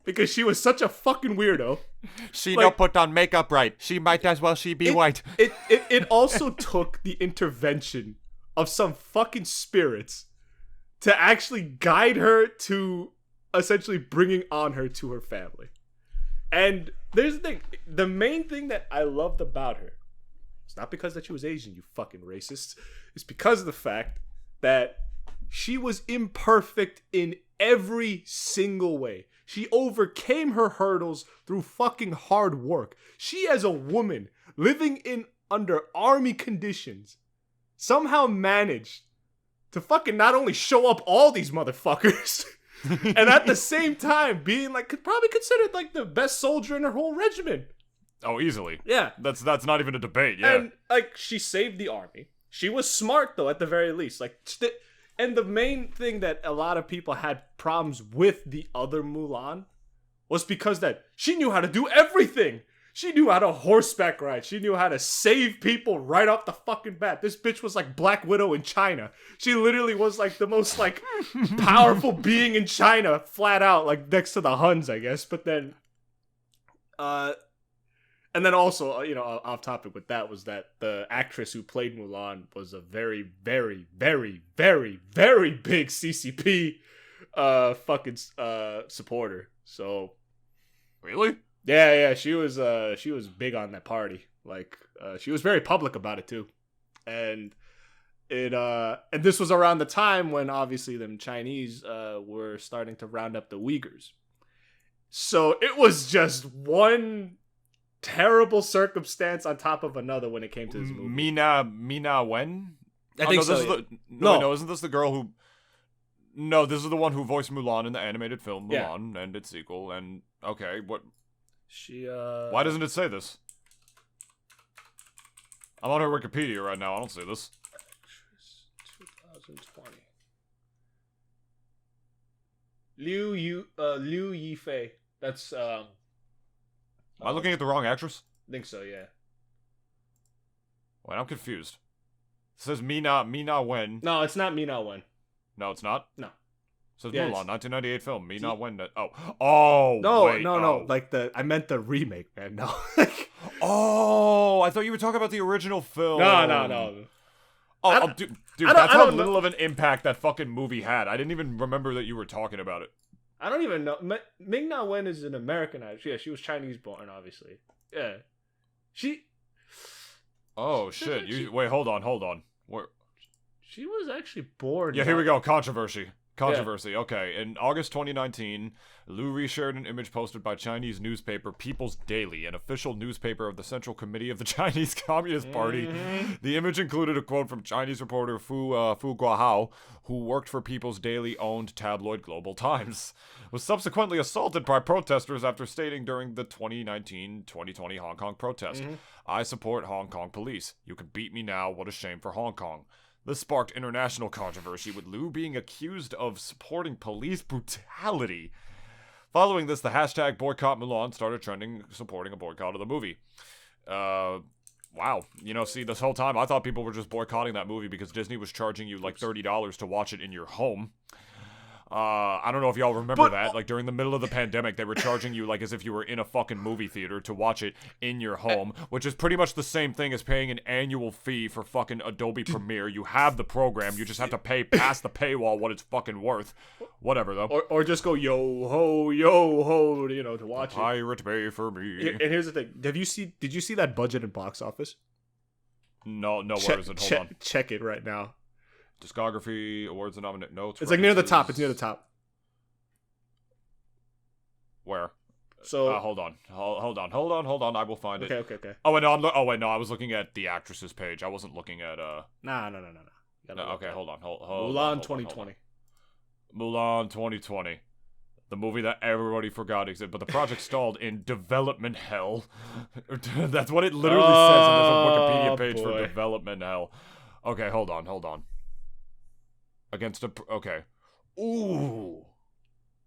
[SPEAKER 2] because she was such a fucking weirdo.
[SPEAKER 1] She
[SPEAKER 2] Like-
[SPEAKER 1] no put on makeup right. She might as well she be white.
[SPEAKER 2] It also took the intervention of some fucking spirits to actually guide her to essentially bringing on her to her family. And there's the thing. The main thing that I loved about her, it's not because that she was Asian, you fucking racists. It's because of the fact that she was imperfect in every single way. She overcame her hurdles through fucking hard work. She, as a woman living in under army conditions, somehow managed to fucking not only show up all these motherfuckers, and at the same time being like probably considered like the best soldier in her whole regiment.
[SPEAKER 1] Oh, easily.
[SPEAKER 2] Yeah.
[SPEAKER 1] That's not even a debate. Yeah.
[SPEAKER 2] And like she saved the army. She was smart though, at the very least. Like, and the main thing that a lot of people had problems with the other Mulan was because that she knew how to do everything. She knew how to horseback ride. She knew how to save people right off the fucking bat. This bitch was like Black Widow in China. She literally was like the most like powerful being in China, flat out, like next to the Huns, I guess. But then, and then also, off topic with that was that the actress who played Mulan was a very, very, very, very, very big CCP, supporter. So,
[SPEAKER 1] Really?
[SPEAKER 2] yeah, she was big on that party. Like, she was very public about it too, and and this was around the time when obviously them Chinese were starting to round up the Uyghurs. So it was just one terrible circumstance on top of another when it came to this movie.
[SPEAKER 1] Mina Wen?
[SPEAKER 2] I think so.
[SPEAKER 1] No, isn't this the girl who? No, this is the one who voiced Mulan in the animated film Mulan and its sequel. And okay, what?
[SPEAKER 2] Why
[SPEAKER 1] doesn't it say this? I'm on her Wikipedia right now. I don't see this.
[SPEAKER 2] 2020. Liu Yifei. That's
[SPEAKER 1] Am I looking at the wrong actress?
[SPEAKER 2] I think so, yeah.
[SPEAKER 1] Wait, I'm confused. It says Mina Wen.
[SPEAKER 2] No, it's not Mina Wen.
[SPEAKER 1] No, it's not?
[SPEAKER 2] No.
[SPEAKER 1] It says
[SPEAKER 2] Yeah,
[SPEAKER 1] Mulan, 1998 film. Mina Wen. Oh,
[SPEAKER 2] No,
[SPEAKER 1] wait,
[SPEAKER 2] no.
[SPEAKER 1] oh.
[SPEAKER 2] Like I meant the remake, man. No.
[SPEAKER 1] Oh, I thought you were talking about the original film.
[SPEAKER 2] No.
[SPEAKER 1] Oh, dude, that's how little of an impact that fucking movie had. I didn't even remember that you were talking about it.
[SPEAKER 2] I don't even know. Ming Na Wen is an American actress. Yeah, she was Chinese born, obviously. Yeah.
[SPEAKER 1] Oh, shit. Wait, hold on. Where?
[SPEAKER 2] She was actually born.
[SPEAKER 1] Yeah, here we go. Controversy. Okay. In August 2019, Liu reshared an image posted by Chinese newspaper People's Daily, an official newspaper of the Central Committee of the Chinese Communist Party. The image included a quote from Chinese reporter Fu Guohao, who worked for People's Daily-owned tabloid Global Times. Was subsequently assaulted by protesters after stating during the 2019-2020 Hong Kong protest, "I support Hong Kong police. You can beat me now. What a shame for Hong Kong." This sparked international controversy, with Liu being accused of supporting police brutality. Following this, the hashtag Boycott Mulan started trending, supporting a boycott of the movie. Wow. See, this whole time I thought people were just boycotting that movie because Disney was charging you like $30 to watch it in your home. I don't know if y'all remember that. Like, during the middle of the pandemic, they were charging you, like, as if you were in a fucking movie theater to watch it in your home, which is pretty much the same thing as paying an annual fee for fucking Adobe Premiere. You have the program, you just have to pay past the paywall what it's fucking worth. Whatever, though.
[SPEAKER 2] Or just go yo ho, to watch it.
[SPEAKER 1] Pirate Bay for me.
[SPEAKER 2] And here's the thing. Did you see that budget in box office?
[SPEAKER 1] No, where is it? Hold on.
[SPEAKER 2] Check it right now.
[SPEAKER 1] Discography, awards and nominated notes.
[SPEAKER 2] It's like near the top. It's near the top.
[SPEAKER 1] Where?
[SPEAKER 2] So
[SPEAKER 1] hold on. I will find it.
[SPEAKER 2] Okay.
[SPEAKER 1] Oh wait, no. I was looking at the actress's page. I wasn't looking at
[SPEAKER 2] No.
[SPEAKER 1] Okay, hold on.
[SPEAKER 2] Mulan 2020.
[SPEAKER 1] Mulan 2020. The movie that everybody forgot existed, but the project stalled in development hell. That's what it literally says on this Wikipedia page for development hell. Okay, hold on. Okay. Ooh.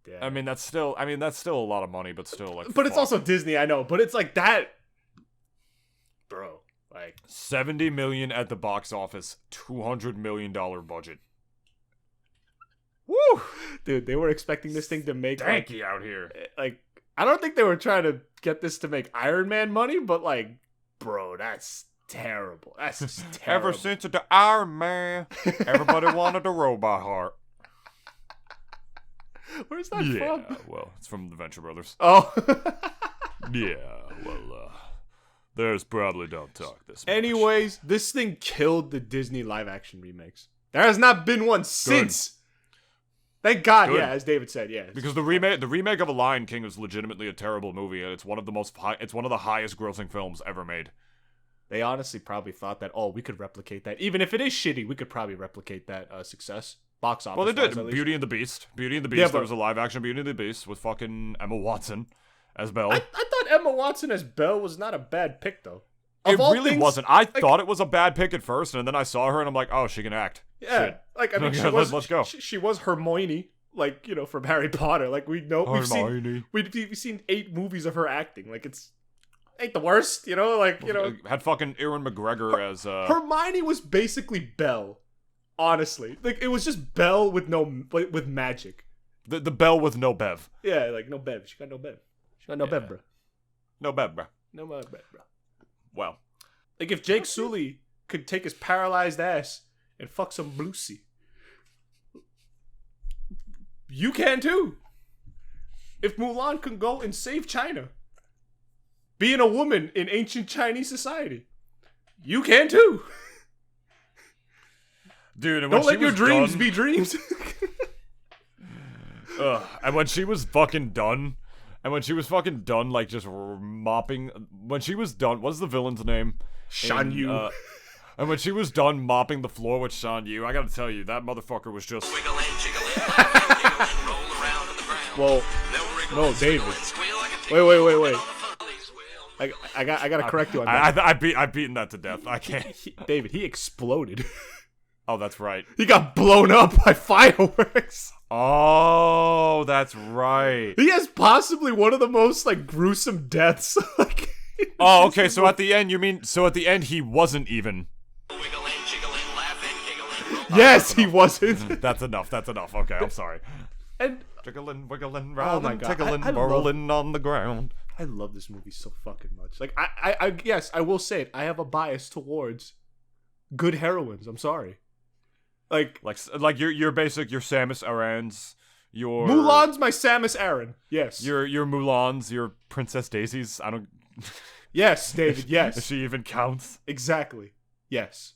[SPEAKER 2] Yeah.
[SPEAKER 1] I mean that's still a lot of money, but still like.
[SPEAKER 2] But it's also Disney, I know. But it's like that, bro. Like
[SPEAKER 1] $70 million at the box office, $200 million budget.
[SPEAKER 2] Woo, dude! They were expecting this thing to make
[SPEAKER 1] stanky out here.
[SPEAKER 2] Like, I don't think they were trying to get this to make Iron Man money, but like, bro, that's terrible. That's just terrible.
[SPEAKER 1] Ever since the Iron Man, everybody wanted a robot heart.
[SPEAKER 2] Where's that from?
[SPEAKER 1] Yeah, well, it's from the Venture Brothers.
[SPEAKER 2] Oh.
[SPEAKER 1] Yeah, well, there's probably don't talk this much.
[SPEAKER 2] Anyways, this thing killed the Disney live-action remakes. There has not been one since. Thank God,
[SPEAKER 1] Good.
[SPEAKER 2] yeah, as David said, yeah.
[SPEAKER 1] Because the remake of A Lion King is legitimately a terrible movie, and it's one of the highest grossing films ever made.
[SPEAKER 2] They honestly probably thought that, we could replicate that. Even if it is shitty, we could probably replicate that success. Box office.
[SPEAKER 1] Well, they did. Beauty and the Beast.
[SPEAKER 2] Yeah,
[SPEAKER 1] there was a live-action Beauty and the Beast with fucking Emma Watson as Belle.
[SPEAKER 2] I thought Emma Watson as Belle was not a bad pick, though.
[SPEAKER 1] It really wasn't. I thought it was a bad pick at first, and then I saw her, and I'm like, oh, she can act.
[SPEAKER 2] Yeah.
[SPEAKER 1] Shit.
[SPEAKER 2] Like, I mean,
[SPEAKER 1] let's go.
[SPEAKER 2] She was Hermione. like, you know, from Harry Potter. Like, we know
[SPEAKER 1] Hermione.
[SPEAKER 2] we've seen 8 movies of her acting. Like, ain't the worst, you know? Like, you know,
[SPEAKER 1] Had fucking Ewan McGregor as
[SPEAKER 2] Hermione was basically Belle. Honestly, like, it was just Belle with magic.
[SPEAKER 1] the Belle with no bev.
[SPEAKER 2] Yeah, like, no bev. She got no bev. Bev, bro.
[SPEAKER 1] No bev, bro.
[SPEAKER 2] No bev, bro.
[SPEAKER 1] Well,
[SPEAKER 2] Like, if Jake Sully could take his paralyzed ass and fuck some Lucy, you can too. If Mulan can go and save China, being a woman in ancient Chinese society, you can too.
[SPEAKER 1] dude, and
[SPEAKER 2] Don't
[SPEAKER 1] when
[SPEAKER 2] let
[SPEAKER 1] she
[SPEAKER 2] your
[SPEAKER 1] was
[SPEAKER 2] dreams
[SPEAKER 1] done,
[SPEAKER 2] be dreams.
[SPEAKER 1] and when she was fucking done, like just mopping. When she was done, what's the villain's name?
[SPEAKER 2] Shan Yu.
[SPEAKER 1] And when she was done mopping the floor with Shan Yu, I gotta tell you, that motherfucker was just.
[SPEAKER 3] Wigglin, jiggling, laughing, giggling, roll around on the ground.
[SPEAKER 2] Well,
[SPEAKER 3] They'll wriggle
[SPEAKER 2] no,
[SPEAKER 3] and
[SPEAKER 2] David.
[SPEAKER 3] squiggle and squeal like a tickle.
[SPEAKER 2] Wait.
[SPEAKER 3] Get on the funnies, will.
[SPEAKER 2] I gotta correct you on that.
[SPEAKER 1] I've beaten that to death. I can't.
[SPEAKER 2] David, he exploded.
[SPEAKER 1] Oh, that's right.
[SPEAKER 2] He got blown up by fireworks.
[SPEAKER 1] Oh, that's right.
[SPEAKER 2] He has possibly one of the most, like, gruesome deaths. Like,
[SPEAKER 1] Oh, okay. So at the end, he wasn't even.
[SPEAKER 3] Wigglin, jiggling, laughing, giggling, roll.
[SPEAKER 2] yes, he wasn't.
[SPEAKER 1] That's enough. Okay, I'm sorry.
[SPEAKER 2] And
[SPEAKER 1] Jiggling, wiggling,
[SPEAKER 2] my
[SPEAKER 1] rollin',
[SPEAKER 2] God.
[SPEAKER 1] tiggling,
[SPEAKER 2] I love-
[SPEAKER 1] rolling on the ground.
[SPEAKER 2] I love this movie so fucking much. Like, I yes, I will say it. I have a bias towards good heroines. I'm sorry. Like
[SPEAKER 1] Like your basic, your Samus Arans, your
[SPEAKER 2] Mulan's my Samus Aran. Yes.
[SPEAKER 1] your Mulans, your Princess Daisies. I don't.
[SPEAKER 2] Yes, David.
[SPEAKER 1] If
[SPEAKER 2] Yes.
[SPEAKER 1] she even counts.
[SPEAKER 2] Exactly. Yes.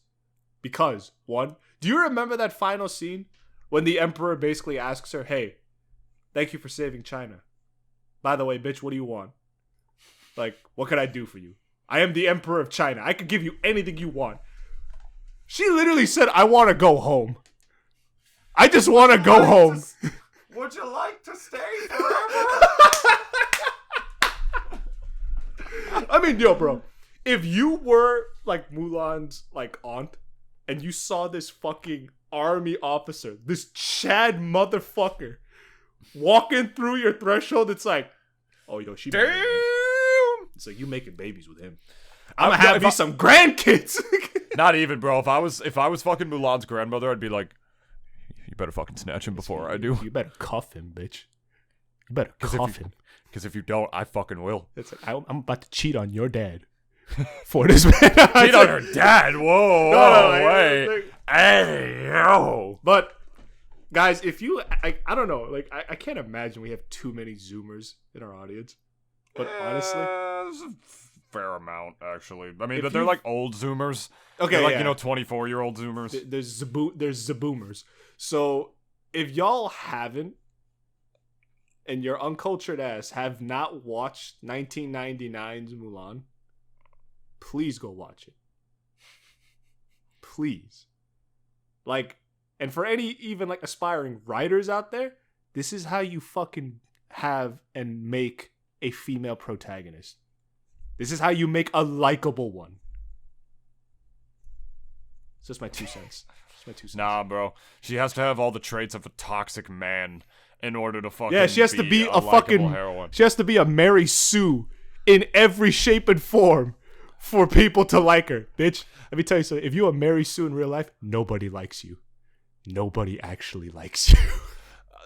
[SPEAKER 2] Because one, do you remember that final scene when the Emperor basically asks her, "Hey, thank you for saving China. By the way, bitch, what do you want? Like, what could I do for you? I am the Emperor of China. I could give you anything you want." She literally said, "I want to go home. I just want to go home."
[SPEAKER 1] Would you like to stay forever?
[SPEAKER 2] I mean, yo, bro, if you were like Mulan's like aunt and you saw this fucking army officer, this Chad motherfucker, walking through your threshold, it's like, oh, yo, she
[SPEAKER 1] Damn.
[SPEAKER 2] It's like, you making babies with him. I'm gonna have me some grandkids.
[SPEAKER 1] Not even, bro. If I was fucking Mulan's grandmother, I'd be like, you better fucking snatch him before I do.
[SPEAKER 2] You better cuff him, bitch. You better cuff him.
[SPEAKER 1] Because if you don't, I fucking will.
[SPEAKER 2] It's like, I'm about to cheat on your dad for this man.
[SPEAKER 1] Cheat on her dad. Whoa.
[SPEAKER 2] No,
[SPEAKER 1] Wait. Hey, yo.
[SPEAKER 2] But guys, if you, I don't know, like I can't imagine we have too many Zoomers in our audience. But honestly,
[SPEAKER 1] there's a fair amount actually. I mean,
[SPEAKER 2] If
[SPEAKER 1] but they're
[SPEAKER 2] you-
[SPEAKER 1] like old Zoomers.
[SPEAKER 2] Okay,
[SPEAKER 1] They're like,
[SPEAKER 2] yeah.
[SPEAKER 1] 24-year-old Zoomers.
[SPEAKER 2] there's Zaboomers. So if y'all haven't, and your uncultured ass have not watched 1999's Mulan, please go watch it. Please. Like, and for any even like aspiring writers out there, this is how you fucking have and make a female protagonist. This is how you make a likable one. It's just my 2 cents. Just my 2 cents.
[SPEAKER 1] Nah, bro. She has to have all the traits of a toxic man in order to fucking
[SPEAKER 2] Yeah, she has to be a
[SPEAKER 1] likable
[SPEAKER 2] fucking.
[SPEAKER 1] heroine.
[SPEAKER 2] She has to be a Mary Sue in every shape and form for people to like her, bitch. Let me tell you something. If you're a Mary Sue in real life, nobody likes you. Nobody actually likes you.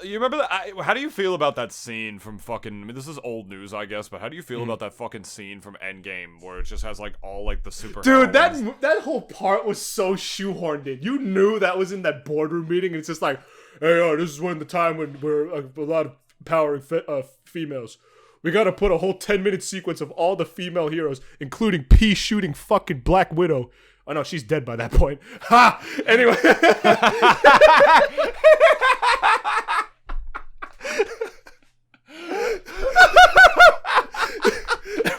[SPEAKER 1] You remember that? How do you feel about that scene from fucking? I mean, this is old news, I guess, but how do you feel about that fucking scene from Endgame where it just has like all like the super?
[SPEAKER 2] Dude,
[SPEAKER 1] heroines?
[SPEAKER 2] that whole part was so shoehorned in. You knew that was in that boardroom meeting, and it's just like, hey, this is when the time when we're a lot of empowering females. We gotta put a whole 10-minute sequence of all the female heroes, including pea shooting fucking Black Widow. Oh no, she's dead by that point. Ha! Anyway.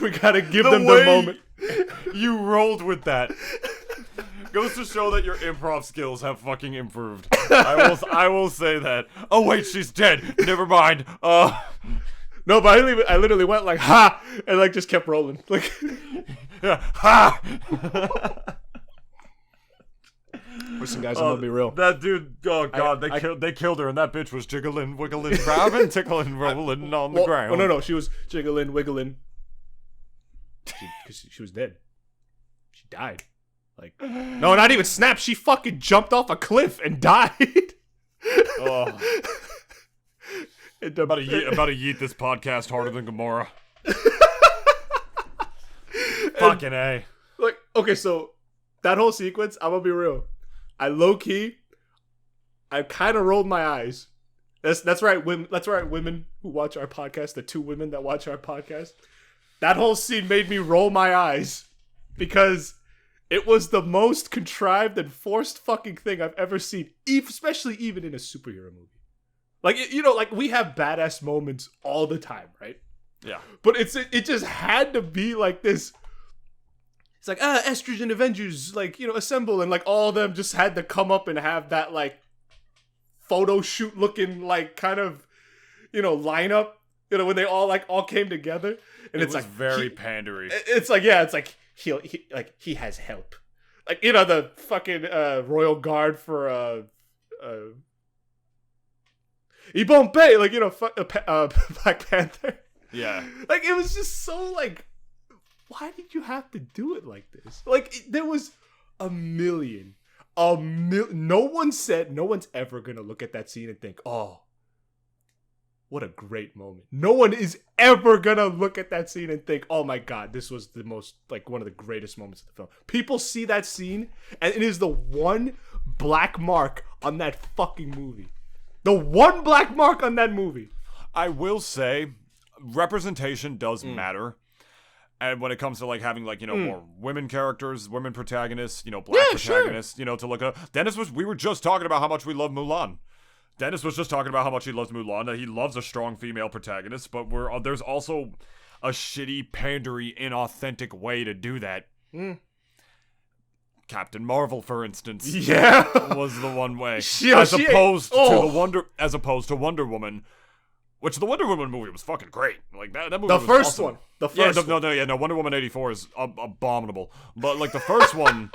[SPEAKER 2] We gotta give them the moment.
[SPEAKER 1] You rolled with that. Goes to show that your improv skills have fucking improved. I will say that. Oh wait, she's dead. Never mind.
[SPEAKER 2] No, but I literally went like, ha! And like just kept rolling. Like,
[SPEAKER 1] Yeah, ha!
[SPEAKER 2] Listen, guys, I'm gonna be real.
[SPEAKER 1] That dude, oh god, they killed her, and that bitch was jiggling, wiggling, grabbing, tickling, rolling on the ground.
[SPEAKER 2] Oh no, she was jiggling, wiggling. Because she was dead. She died. Like, no, not even snap. She fucking jumped off a cliff and died.
[SPEAKER 1] Oh. About to yeet this podcast harder than Gamora. Fucking A.
[SPEAKER 2] Like, okay, so that whole sequence, I'm gonna be real. I kind of rolled my eyes. That's right, women. That's right, women who watch our podcast. The two women that watch our podcast. That whole scene made me roll my eyes because it was the most contrived and forced fucking thing I've ever seen, especially even in a superhero movie. Like, you know, like we have badass moments all the time, right?
[SPEAKER 1] Yeah.
[SPEAKER 2] But it just had to be like this. It's like, Estrogen Avengers, like, you know, assemble, and like all of them just had to come up and have that like photo shoot looking like kind of, you know, lineup, you know, when they all came together. And it's like
[SPEAKER 1] very pandery.
[SPEAKER 2] It's like, yeah, it's like he has help. Like, you know, the fucking royal guard for Ibombe, like, you know, Black Panther.
[SPEAKER 1] Yeah.
[SPEAKER 2] Like, it was just so like, why did you have to do it like this? Like, there was a million. No one's ever gonna look at that scene and think, oh, what a great moment. No one is ever gonna look at that scene and think, oh my god, this was the most, like, one of the greatest moments of the film. People see that scene, and it is the one black mark on that fucking movie. The one black mark on that movie.
[SPEAKER 1] I will say, representation does matter. And when it comes to, like, having, like, you know, more women characters, women protagonists, you know, black protagonists, you know, to look at. We were just talking about how much we love Mulan. Dennis was just talking about how much he loves Mulan, that he loves a strong female protagonist, but there's also a shitty, pandery, inauthentic way to do that. Captain Marvel, for instance, was the one way, as opposed to Wonder Woman, which the Wonder Woman movie was fucking great. Like that movie.
[SPEAKER 2] The
[SPEAKER 1] was
[SPEAKER 2] first
[SPEAKER 1] awesome.
[SPEAKER 2] one. The first one.
[SPEAKER 1] No. Wonder Woman 84 is abominable, but like the first one.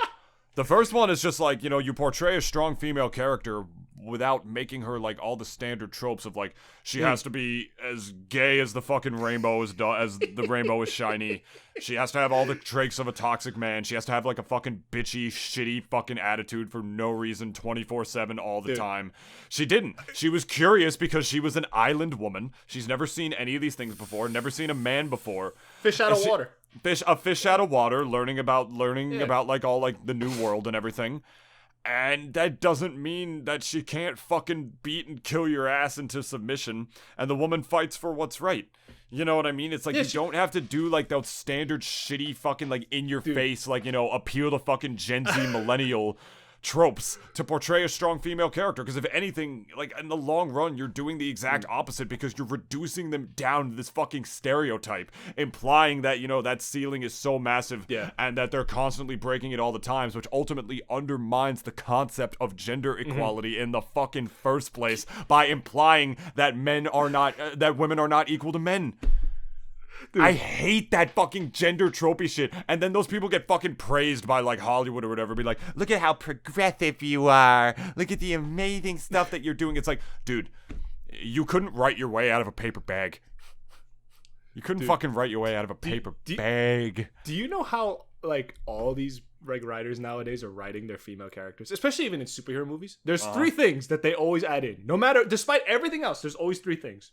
[SPEAKER 1] The first one is just like, you know, you portray a strong female character without making her like all the standard tropes of like she has to be as gay as the fucking rainbow as the rainbow is shiny. She has to have all the traits of a toxic man. She has to have like a fucking bitchy, shitty fucking attitude for no reason 24/7 all the time. She didn't. She was curious because she was an island woman. She's never seen any of these things before, never seen a man before.
[SPEAKER 2] Fish out of water.
[SPEAKER 1] A fish out of water, learning about like all like the new world and everything. And that doesn't mean that she can't fucking beat and kill your ass into submission, and the woman fights for what's right. You know what I mean? It's like, you don't have to do like those standard shitty fucking like in your face, like, you know, appeal to fucking Gen Z millennial tropes to portray a strong female character, because if anything, like in the long run, you're doing the exact opposite, because you're reducing them down to this fucking stereotype, implying that, you know, that ceiling is so massive and that they're constantly breaking it all the times, which ultimately undermines the concept of gender equality in the fucking first place by implying that women are not equal to men. Dude. I hate that fucking gender tropey shit. And then those people get fucking praised by like Hollywood or whatever. Be like, look at how progressive you are. Look at the amazing stuff that you're doing. It's like, dude, you couldn't write your way out of a paper bag. You couldn't fucking write your way out of a paper bag. Do
[SPEAKER 2] you know how like all these writers nowadays are writing their female characters, especially even in superhero movies? There's three things that they always add in. No matter, despite everything else, there's always three things.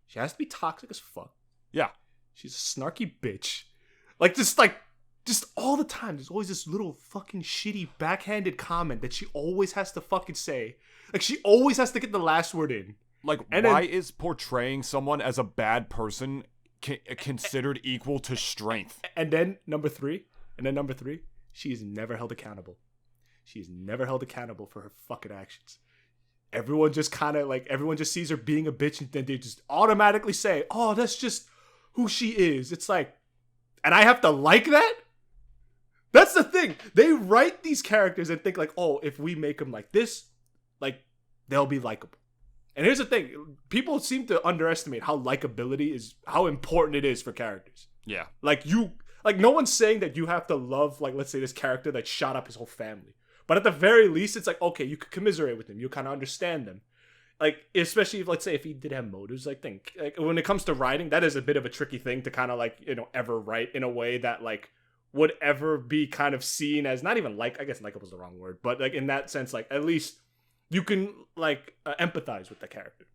[SPEAKER 2] She has to be toxic as fuck.
[SPEAKER 1] Yeah.
[SPEAKER 2] She's a snarky bitch. Just all the time. There's always this little fucking shitty backhanded comment that she always has to fucking say. Like, she always has to get the last word in.
[SPEAKER 1] Like, why is portraying someone as a bad person considered equal to strength?
[SPEAKER 2] And then number three, she is never held accountable. She is never held accountable for her fucking actions. Everyone just sees her being a bitch, and then they just automatically say, oh, that's just who she is. It's like, and I have to like that? That's the thing. They write these characters and think like, oh, if we make them like this, like, they'll be likable. And here's the thing. People seem to underestimate how how important it is for characters.
[SPEAKER 1] Yeah.
[SPEAKER 2] Like, no one's saying that you have to love, like, let's say this character that shot up his whole family. But at the very least, it's like, okay, you could commiserate with them. You kind of understand them. Like, especially if, let's say, if he did have motives, like, when it comes to writing, that is a bit of a tricky thing to kind of, like, ever write in a way that, like, would ever be kind of seen as, not even like, I guess likable is the wrong word, but, like, in that sense, like, at least you can, like, empathize with the character.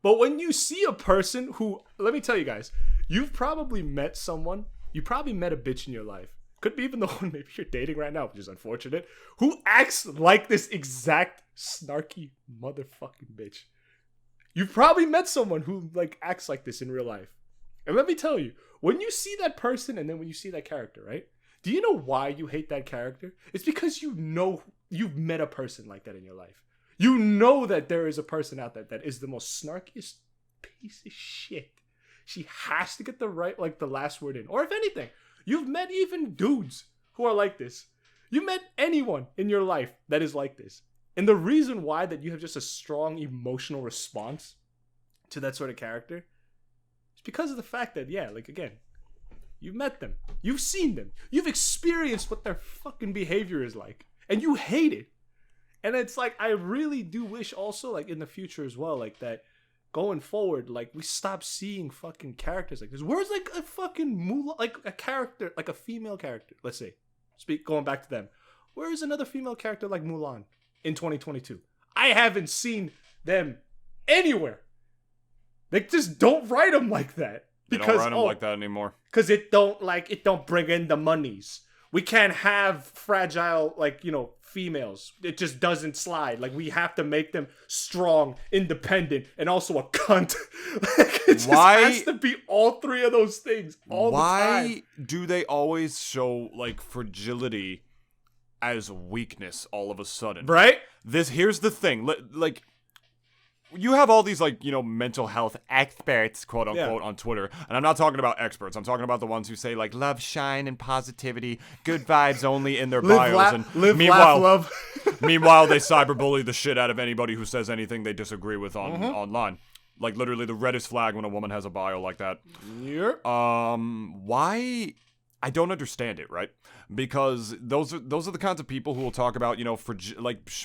[SPEAKER 2] But when you see a person who, let me tell you guys, you probably met a bitch in your life. Could be even the one maybe you're dating right now, which is unfortunate, who acts like this exact snarky motherfucking bitch. You've probably met someone who, like, acts like this in real life. And let me tell you, when you see that person and then when you see that character, right? Do you know why you hate that character? It's because you know you've met a person like that in your life. You know that there is a person out there that is the most snarkiest piece of shit. She has to get the last word in. Or if anything, you've met even dudes who are like this. You met anyone in your life that is like this. And the reason why that you have just a strong emotional response to that sort of character is because of the fact that, yeah, like, again, you've met them. You've seen them. You've experienced what their fucking behavior is like. And you hate it. And it's like, I really do wish also, like, in the future as well, like, that going forward, like, we stop seeing fucking characters like this. Where's, like, a fucking Mulan, like, a character, like, a female character, let's say, going back to them. Where is another female character like Mulan in 2022? I haven't seen them anywhere. They just don't write them like that.
[SPEAKER 1] They don't write them like that anymore.
[SPEAKER 2] Because it don't bring in the monies. We can't have fragile, like, females. It just doesn't slide. Like, we have to make them strong, independent, and also a cunt. Like, it just has to be all three of those things all the time.
[SPEAKER 1] Why do they always show, like, fragility as weakness all of a sudden?
[SPEAKER 2] Right?
[SPEAKER 1] Here's the thing. Like, you have all these, like, mental health experts, quote unquote, on Twitter. And I'm not talking about experts. I'm talking about the ones who say, like, love, shine, and positivity, good vibes only in their bios.
[SPEAKER 2] Laugh, love.
[SPEAKER 1] Meanwhile, they cyberbully the shit out of anybody who says anything they disagree with online. Like, literally the reddest flag when a woman has a bio like that.
[SPEAKER 2] Yep.
[SPEAKER 1] Why? I don't understand it, right? Because those are the kinds of people who will talk about,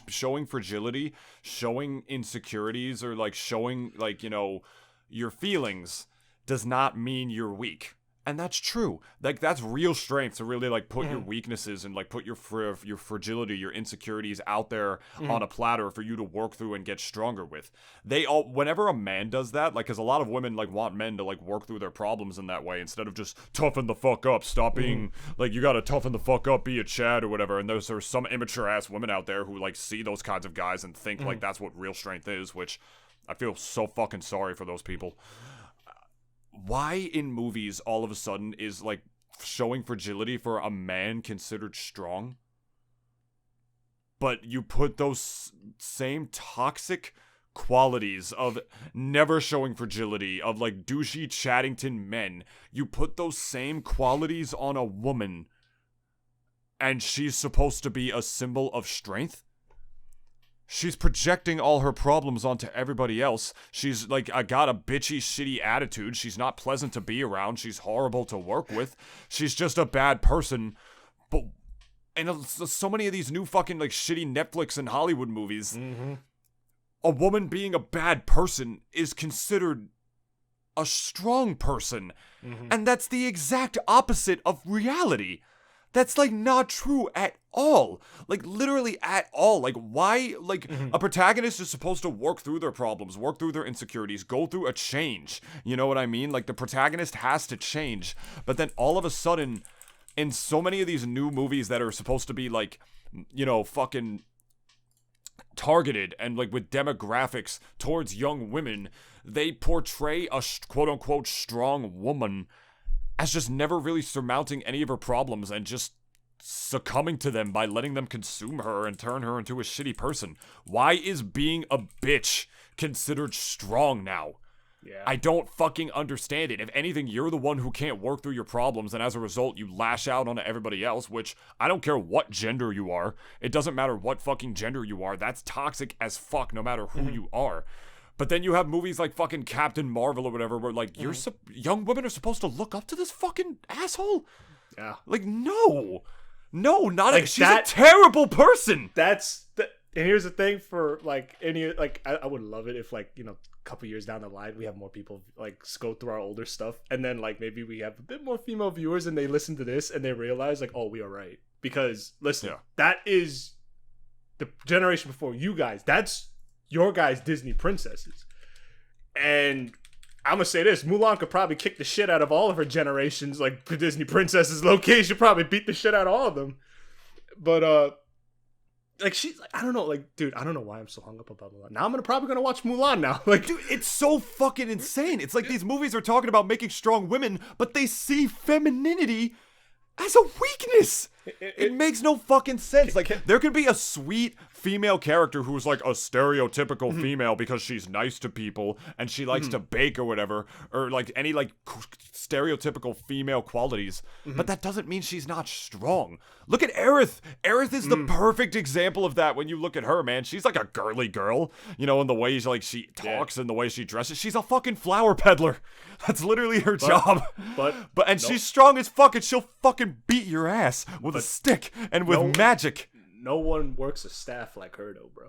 [SPEAKER 1] showing fragility, showing insecurities, or, like, showing, like, your feelings does not mean you're weak. And that's true. Like, that's real strength to really, like, put your weaknesses and, like, put your fragility, your insecurities out there on a platter for you to work through and get stronger with. Whenever a man does that, like, because a lot of women, like, want men to, like, work through their problems in that way instead of just toughen the fuck up, stop being, like, you gotta toughen the fuck up, be a Chad or whatever. And there's some immature ass women out there who, like, see those kinds of guys and think, like, that's what real strength is, which I feel so fucking sorry for those people. Why in movies all of a sudden is, like, showing fragility for a man considered strong? But you put those same toxic qualities of never showing fragility, of, like, douchey Chaddington men, you put those same qualities on a woman, and she's supposed to be a symbol of strength? She's projecting all her problems onto everybody else. She's, like, got a bitchy, shitty attitude. She's not pleasant to be around. She's horrible to work with. She's just a bad person. But, and so many of these new fucking, like, shitty Netflix and Hollywood movies, a woman being a bad person is considered a strong person. And that's the exact opposite of reality. That's, like, not true at all. Like, literally at all. Like, why, like, a protagonist is supposed to work through their problems, work through their insecurities, go through a change. You know what I mean? Like, the protagonist has to change. But then all of a sudden, in so many of these new movies that are supposed to be, like, fucking targeted and, like, with demographics towards young women, they portray a quote-unquote strong woman as just never really surmounting any of her problems and just succumbing to them by letting them consume her and turn her into a shitty person. Why is being a bitch considered strong now?
[SPEAKER 2] Yeah.
[SPEAKER 1] I don't fucking understand it. If anything, you're the one who can't work through your problems, and as a result, you lash out on everybody else, which I don't care what gender you are. It doesn't matter what fucking gender you are. That's toxic as fuck no matter who you are. But then you have movies like fucking Captain Marvel or whatever where, like, young women are supposed to look up to this fucking asshole?
[SPEAKER 2] Yeah.
[SPEAKER 1] Like, no. No, not
[SPEAKER 2] Like
[SPEAKER 1] she's
[SPEAKER 2] that-
[SPEAKER 1] a terrible person.
[SPEAKER 2] And here's the thing for like any like I would love it if like a couple years down the line we have more people like go through our older stuff and then like maybe we have a bit more female viewers and they listen to this and they realize like, oh, we are right, because listen, that is the generation before you guys. That's your guys' Disney princesses, and I'm gonna say this: Mulan could probably kick the shit out of all of her generations, like the Disney princesses. Low-key, she'd probably beat the shit out of all of them. But like she's like, I don't know, like, dude, I don't know why I'm so hung up about Mulan. Now I'm probably gonna watch Mulan now. Like,
[SPEAKER 1] dude, it's so fucking insane. It's like these movies are talking about making strong women, but they see femininity as a weakness. It makes no fucking sense. Like, there could be a sweet female character who's like a stereotypical female because she's nice to people and she likes to bake or whatever, or like any like stereotypical female qualities, but that doesn't mean she's not strong. Look at Aerith. Aerith is the perfect example of that. When you look at her, man, she's like a girly girl, in the way she talks and the way she dresses. She's a fucking flower peddler. That's literally her job. And she's strong as fuck, and she'll fucking beat your ass with a stick and with magic.
[SPEAKER 2] No one works a staff like her though, bro.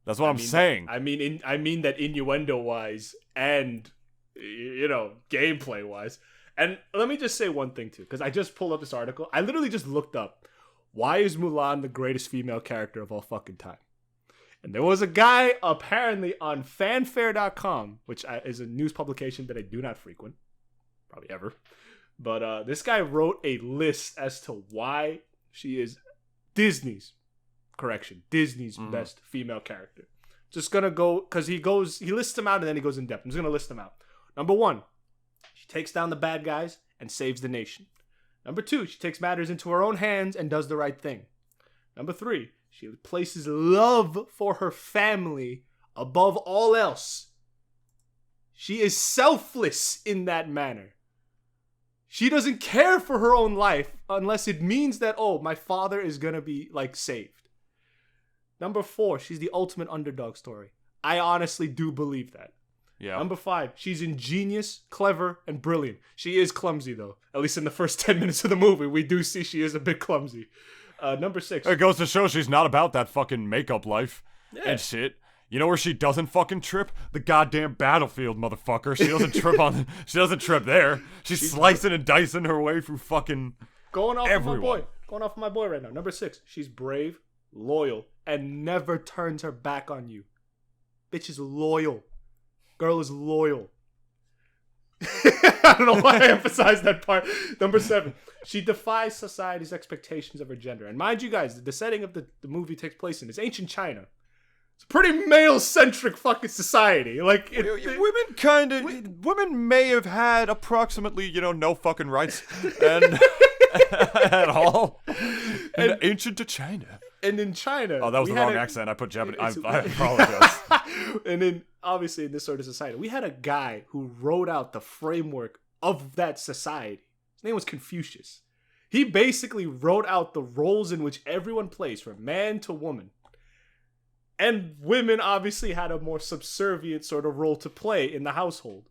[SPEAKER 1] That's what I'm saying.
[SPEAKER 2] I mean that innuendo wise and gameplay wise. And let me just say one thing too, because I just pulled up this article. I literally just looked up, why is Mulan the greatest female character of all fucking time? And there was a guy apparently on fanfare.com, which is a news publication that I do not frequent, probably ever. But this guy wrote a list as to why she is Disney's best female character. Just gonna go, because he lists them out and then he goes in depth. I'm just gonna list them out. Number 1, she takes down the bad guys and saves the nation. Number 2, she takes matters into her own hands and does the right thing. Number 3, she places love for her family above all else. She is selfless in that manner. She doesn't care for her own life unless it means that, oh, my father is gonna be like saved. Number 4, she's the ultimate underdog story. I honestly do believe that.
[SPEAKER 1] Yeah.
[SPEAKER 2] Number 5, she's ingenious, clever, and brilliant. She is clumsy though. At least in the first 10 minutes of the movie, we do see she is a bit clumsy. Number 6.
[SPEAKER 1] It goes to show she's not about that fucking makeup life and shit. You know where she doesn't fucking trip? The goddamn battlefield, motherfucker. She doesn't trip she doesn't trip there. She's slicing and dicing her way through fucking
[SPEAKER 2] Going off
[SPEAKER 1] everyone.
[SPEAKER 2] of my boy. Going off of my boy right now. Number 6, she's brave, loyal, and never turns her back on you. Bitch is loyal. Girl is loyal. I don't know why I emphasize that part. Number 7, she defies society's expectations of her gender. And mind you guys, the setting of the movie takes place in is ancient China. It's a pretty male-centric fucking society. Like
[SPEAKER 1] women may have had approximately, no fucking rights and at all in ancient China.
[SPEAKER 2] And in China,
[SPEAKER 1] oh, that was the wrong accent. I put Japanese. I apologize.
[SPEAKER 2] And then, obviously, in this sort of society, we had a guy who wrote out the framework of that society. His name was Confucius. He basically wrote out the roles in which everyone plays, from man to woman. And women obviously had a more subservient sort of role to play in the household.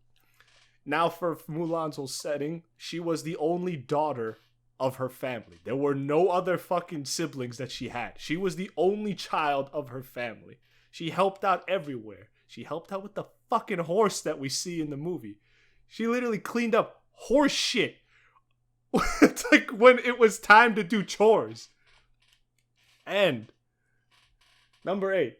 [SPEAKER 2] Now, for Mulan's whole setting, she was the only daughter of her family. There were no other fucking siblings that she had. She was the only child of her family. She helped out everywhere. She helped out with the fucking horse that we see in the movie. She literally cleaned up horse shit. It's like when it was time to do chores. And number 8,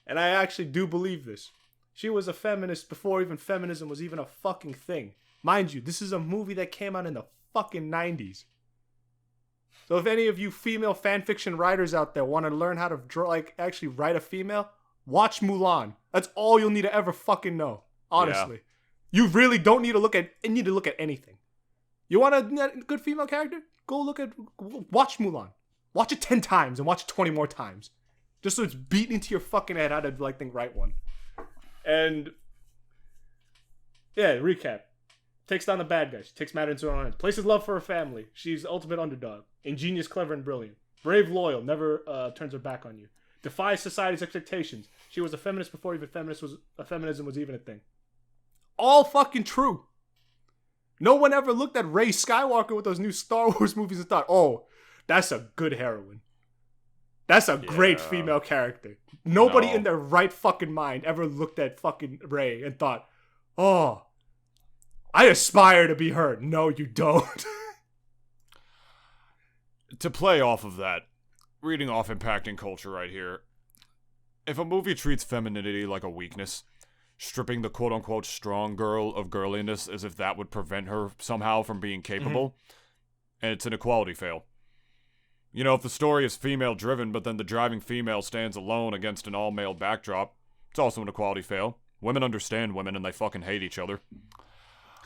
[SPEAKER 2] and I actually do believe this, she was a feminist before even feminism was even a fucking thing. Mind you, this is a movie that came out in the fucking 90s. So if any of you female fanfiction writers out there want to learn how to draw, like actually write a female, watch Mulan. That's all you'll need to ever fucking know. Honestly. Yeah. You really don't need to look at anything. You want a good female character? Watch Mulan. Watch it 10 times and watch it 20 more times. Just so it's beaten into your fucking head how to write one. And yeah, recap. Takes down the bad guys. She takes matters into her own hands. Places love for her family. She's the ultimate underdog. Ingenious, clever, and brilliant. Brave, loyal. Never turns her back on you. Defies society's expectations. She was a feminist before even feminism was even a thing. All fucking true. No one ever looked at Rey Skywalker with those new Star Wars movies and thought, oh, That's a good heroine. That's a great female character. Nobody in their right fucking mind ever looked at fucking Rey and thought, oh, I aspire to be her. No, you don't.
[SPEAKER 1] To play off of that, reading off impacting culture right here, if a movie treats femininity like a weakness, stripping the quote-unquote strong girl of girliness as if that would prevent her somehow from being capable, and it's an equality fail. You know, if the story is female-driven, but then the driving female stands alone against an all-male backdrop, it's also an equality fail. Women understand women and they fucking hate each other.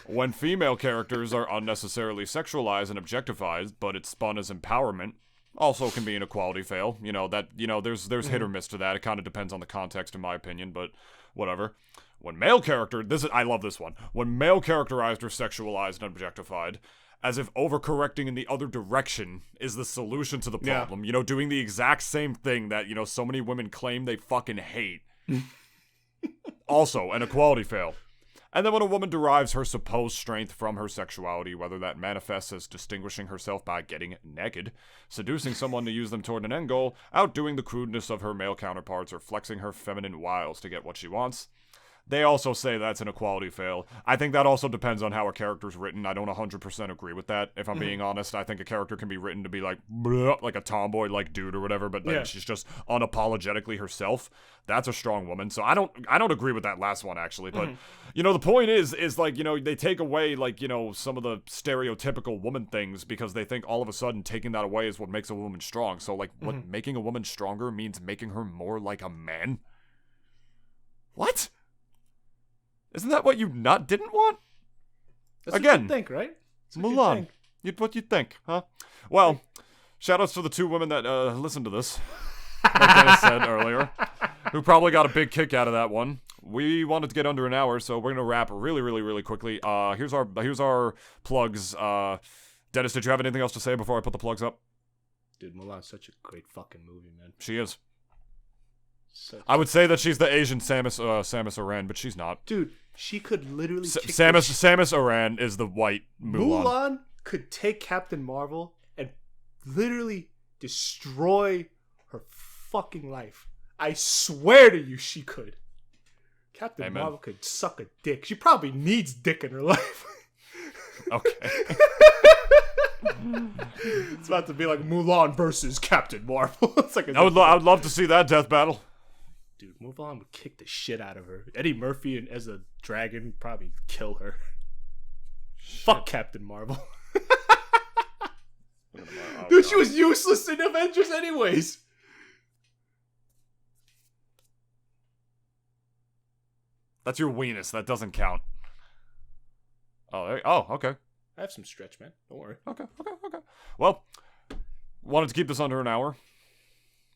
[SPEAKER 1] When female characters are unnecessarily sexualized and objectified, but it's spun as empowerment, also can be an equality fail. You know, there's hit or miss to that. It kind of depends on the context, in my opinion, but whatever. When male character, I love this one. When male characterized or sexualized and objectified, as if overcorrecting in the other direction is the solution to the problem. You know, doing the exact same thing that, you know, so many women claim they fucking hate. Also, an equality fail. And then when a woman derives her supposed strength from her sexuality, whether that manifests as distinguishing herself by getting naked, seducing someone to use them toward an end goal, outdoing the crudeness of her male counterparts, or flexing her feminine wiles to get what she wants, they also say that's an equality fail. I think that also depends on how a character's written. I don't 100% agree with that, if I'm being honest. I think a character can be written to be like a tomboy, like dude or whatever, but then she's just unapologetically herself. That's a strong woman. So I don't agree with that last one, actually. But, you know, the point is like, you know, they take away, like, you know, some of the stereotypical woman things because they think all of a sudden taking that away is what makes a woman strong. So, like, what making a woman stronger means making her more like a man? What? Isn't that what you didn't want?
[SPEAKER 2] That's
[SPEAKER 1] Again,
[SPEAKER 2] what you think, right?
[SPEAKER 1] Mulan. What you'd think, huh? Well, shoutouts to the two women that listened to this, like Dennis said earlier, who probably got a big kick out of that one. We wanted to get under an hour, so we're gonna wrap really, really, really quickly. Here's our plugs. Dennis, did you have anything else to say before I put the plugs up?
[SPEAKER 2] Dude, Mulan's such a great fucking movie, man.
[SPEAKER 1] She is. I would say that she's the Asian Samus Aran, but she's not.
[SPEAKER 2] Dude, she could literally kick
[SPEAKER 1] Samus Aran is the white Mulan.
[SPEAKER 2] Mulan could take Captain Marvel and literally destroy her fucking life. I swear to you, she could. Captain Marvel could suck a dick. She probably needs dick in her life.
[SPEAKER 1] Okay.
[SPEAKER 2] It's about to be like Mulan versus Captain Marvel. It's like
[SPEAKER 1] I would love to see that death battle.
[SPEAKER 2] Dude, Mulan would kick the shit out of her. Eddie Murphy and as a dragon would probably kill her. Shit. Fuck Captain Marvel. Dude, she was useless in Avengers anyways.
[SPEAKER 1] That's your weenus. That doesn't count. Oh, okay.
[SPEAKER 2] I have some stretch, man. Don't worry.
[SPEAKER 1] Okay. Well, wanted to keep this under an hour.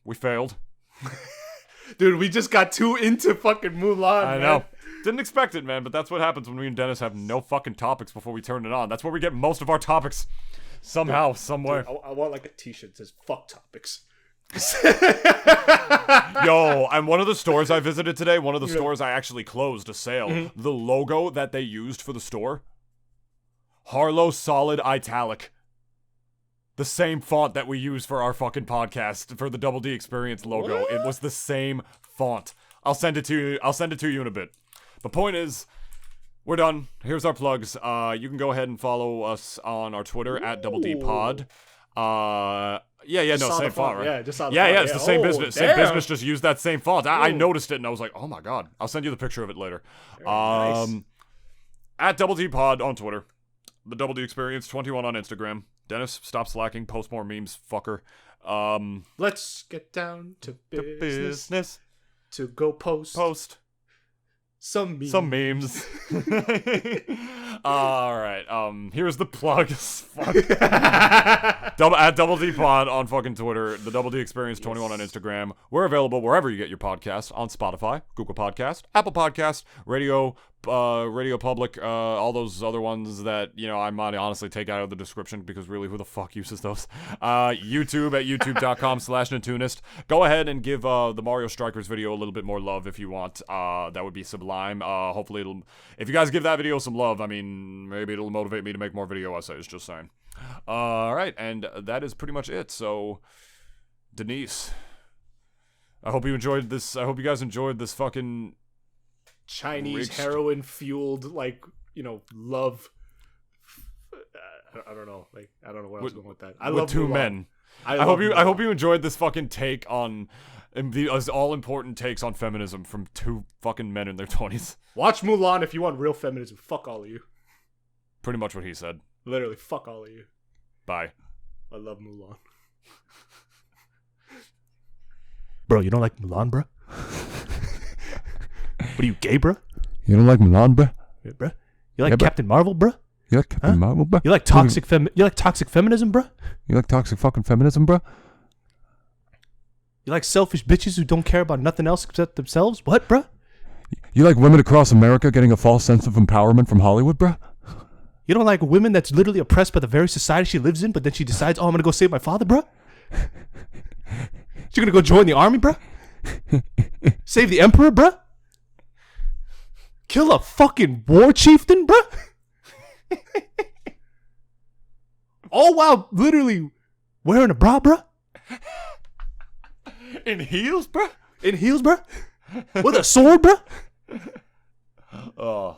[SPEAKER 1] We failed.
[SPEAKER 2] Dude, we just got too into fucking Mulan,
[SPEAKER 1] I know. Didn't expect it, man, but that's what happens when me and Dennis have no fucking topics before we turn it on. That's where we get most of our topics. Somehow, somewhere.
[SPEAKER 2] Dude, I want like a t-shirt that says fuck topics.
[SPEAKER 1] Yo, and one of the stores I visited today, one of the stores I actually closed a sale, the logo that they used for the store, Harlow Solid Italic. The same font that we use for our fucking podcast for the Double D Experience logo. What? It was the same font. I'll send it to you in a bit. The point is, we're done. Here's our plugs. You can go ahead and follow us on our Twitter at Double D Pod. Same font, right?
[SPEAKER 2] Yeah, just saw the font.
[SPEAKER 1] It's the same business.
[SPEAKER 2] Damn.
[SPEAKER 1] Same business just used that same font. I noticed it and I was like, oh my god. I'll send you the picture of it later.
[SPEAKER 2] Nice.
[SPEAKER 1] At Double D Pod on Twitter. The Double D Experience 21 on Instagram. Dennis, stop slacking. Post more memes, fucker.
[SPEAKER 2] Let's get down to business. To go post some memes.
[SPEAKER 1] All right. Here's the plugs. Fuck. At Double D Pod on fucking Twitter. The Double D Experience 21 on Instagram. We're available wherever you get your podcasts, on Spotify, Google Podcast, Apple Podcast, Radio Public, all those other ones that, you know, I might honestly take out of the description because really, who the fuck uses those? YouTube at youtube.com/Nintoonist. Go ahead and give the Mario Strikers video a little bit more love if you want. That would be sublime. Hopefully if you guys give that video some love, I mean, maybe it'll motivate me to make more video essays, just saying. All right, and that is pretty much it. So, Denise, I hope you enjoyed this. I hope you guys enjoyed this fucking
[SPEAKER 2] Chinese
[SPEAKER 1] Rich-
[SPEAKER 2] heroin fueled, like, love. I don't know. Like, I don't know where I was going with that. I
[SPEAKER 1] with
[SPEAKER 2] love
[SPEAKER 1] two
[SPEAKER 2] Mulan.
[SPEAKER 1] men. I
[SPEAKER 2] love
[SPEAKER 1] hope you. I
[SPEAKER 2] Mulan.
[SPEAKER 1] hope you enjoyed this fucking take on these all important takes on feminism from two fucking men in their 20s.
[SPEAKER 2] Watch Mulan if you want real feminism. Fuck all of you.
[SPEAKER 1] Pretty much what he said.
[SPEAKER 2] Literally, fuck all of you.
[SPEAKER 1] Bye.
[SPEAKER 2] I love Mulan.
[SPEAKER 4] Bro, you don't like Mulan, bro? What are you, gay, bro?
[SPEAKER 5] You don't like Mulan, bruh?
[SPEAKER 4] Yeah, bro? You like
[SPEAKER 5] Yeah, bro.
[SPEAKER 4] Captain Marvel, bro?
[SPEAKER 5] You like Captain Marvel, bruh?
[SPEAKER 4] You like toxic feminism, bro?
[SPEAKER 5] You like toxic fucking feminism, bruh?
[SPEAKER 4] You like selfish bitches who don't care about nothing else except themselves? What, bro?
[SPEAKER 5] You like women across America getting a false sense of empowerment from Hollywood, bruh?
[SPEAKER 4] You don't like a woman that's literally oppressed by the very society she lives in, but then she decides, oh, I'm gonna go save my father, bro? She gonna go join the army, bro? Save the emperor, bro? Kill a fucking war chieftain, bro? All while literally wearing a bra, bro?
[SPEAKER 1] In heels, bro?
[SPEAKER 4] In heels, bro? With a sword, bro?
[SPEAKER 1] Oh.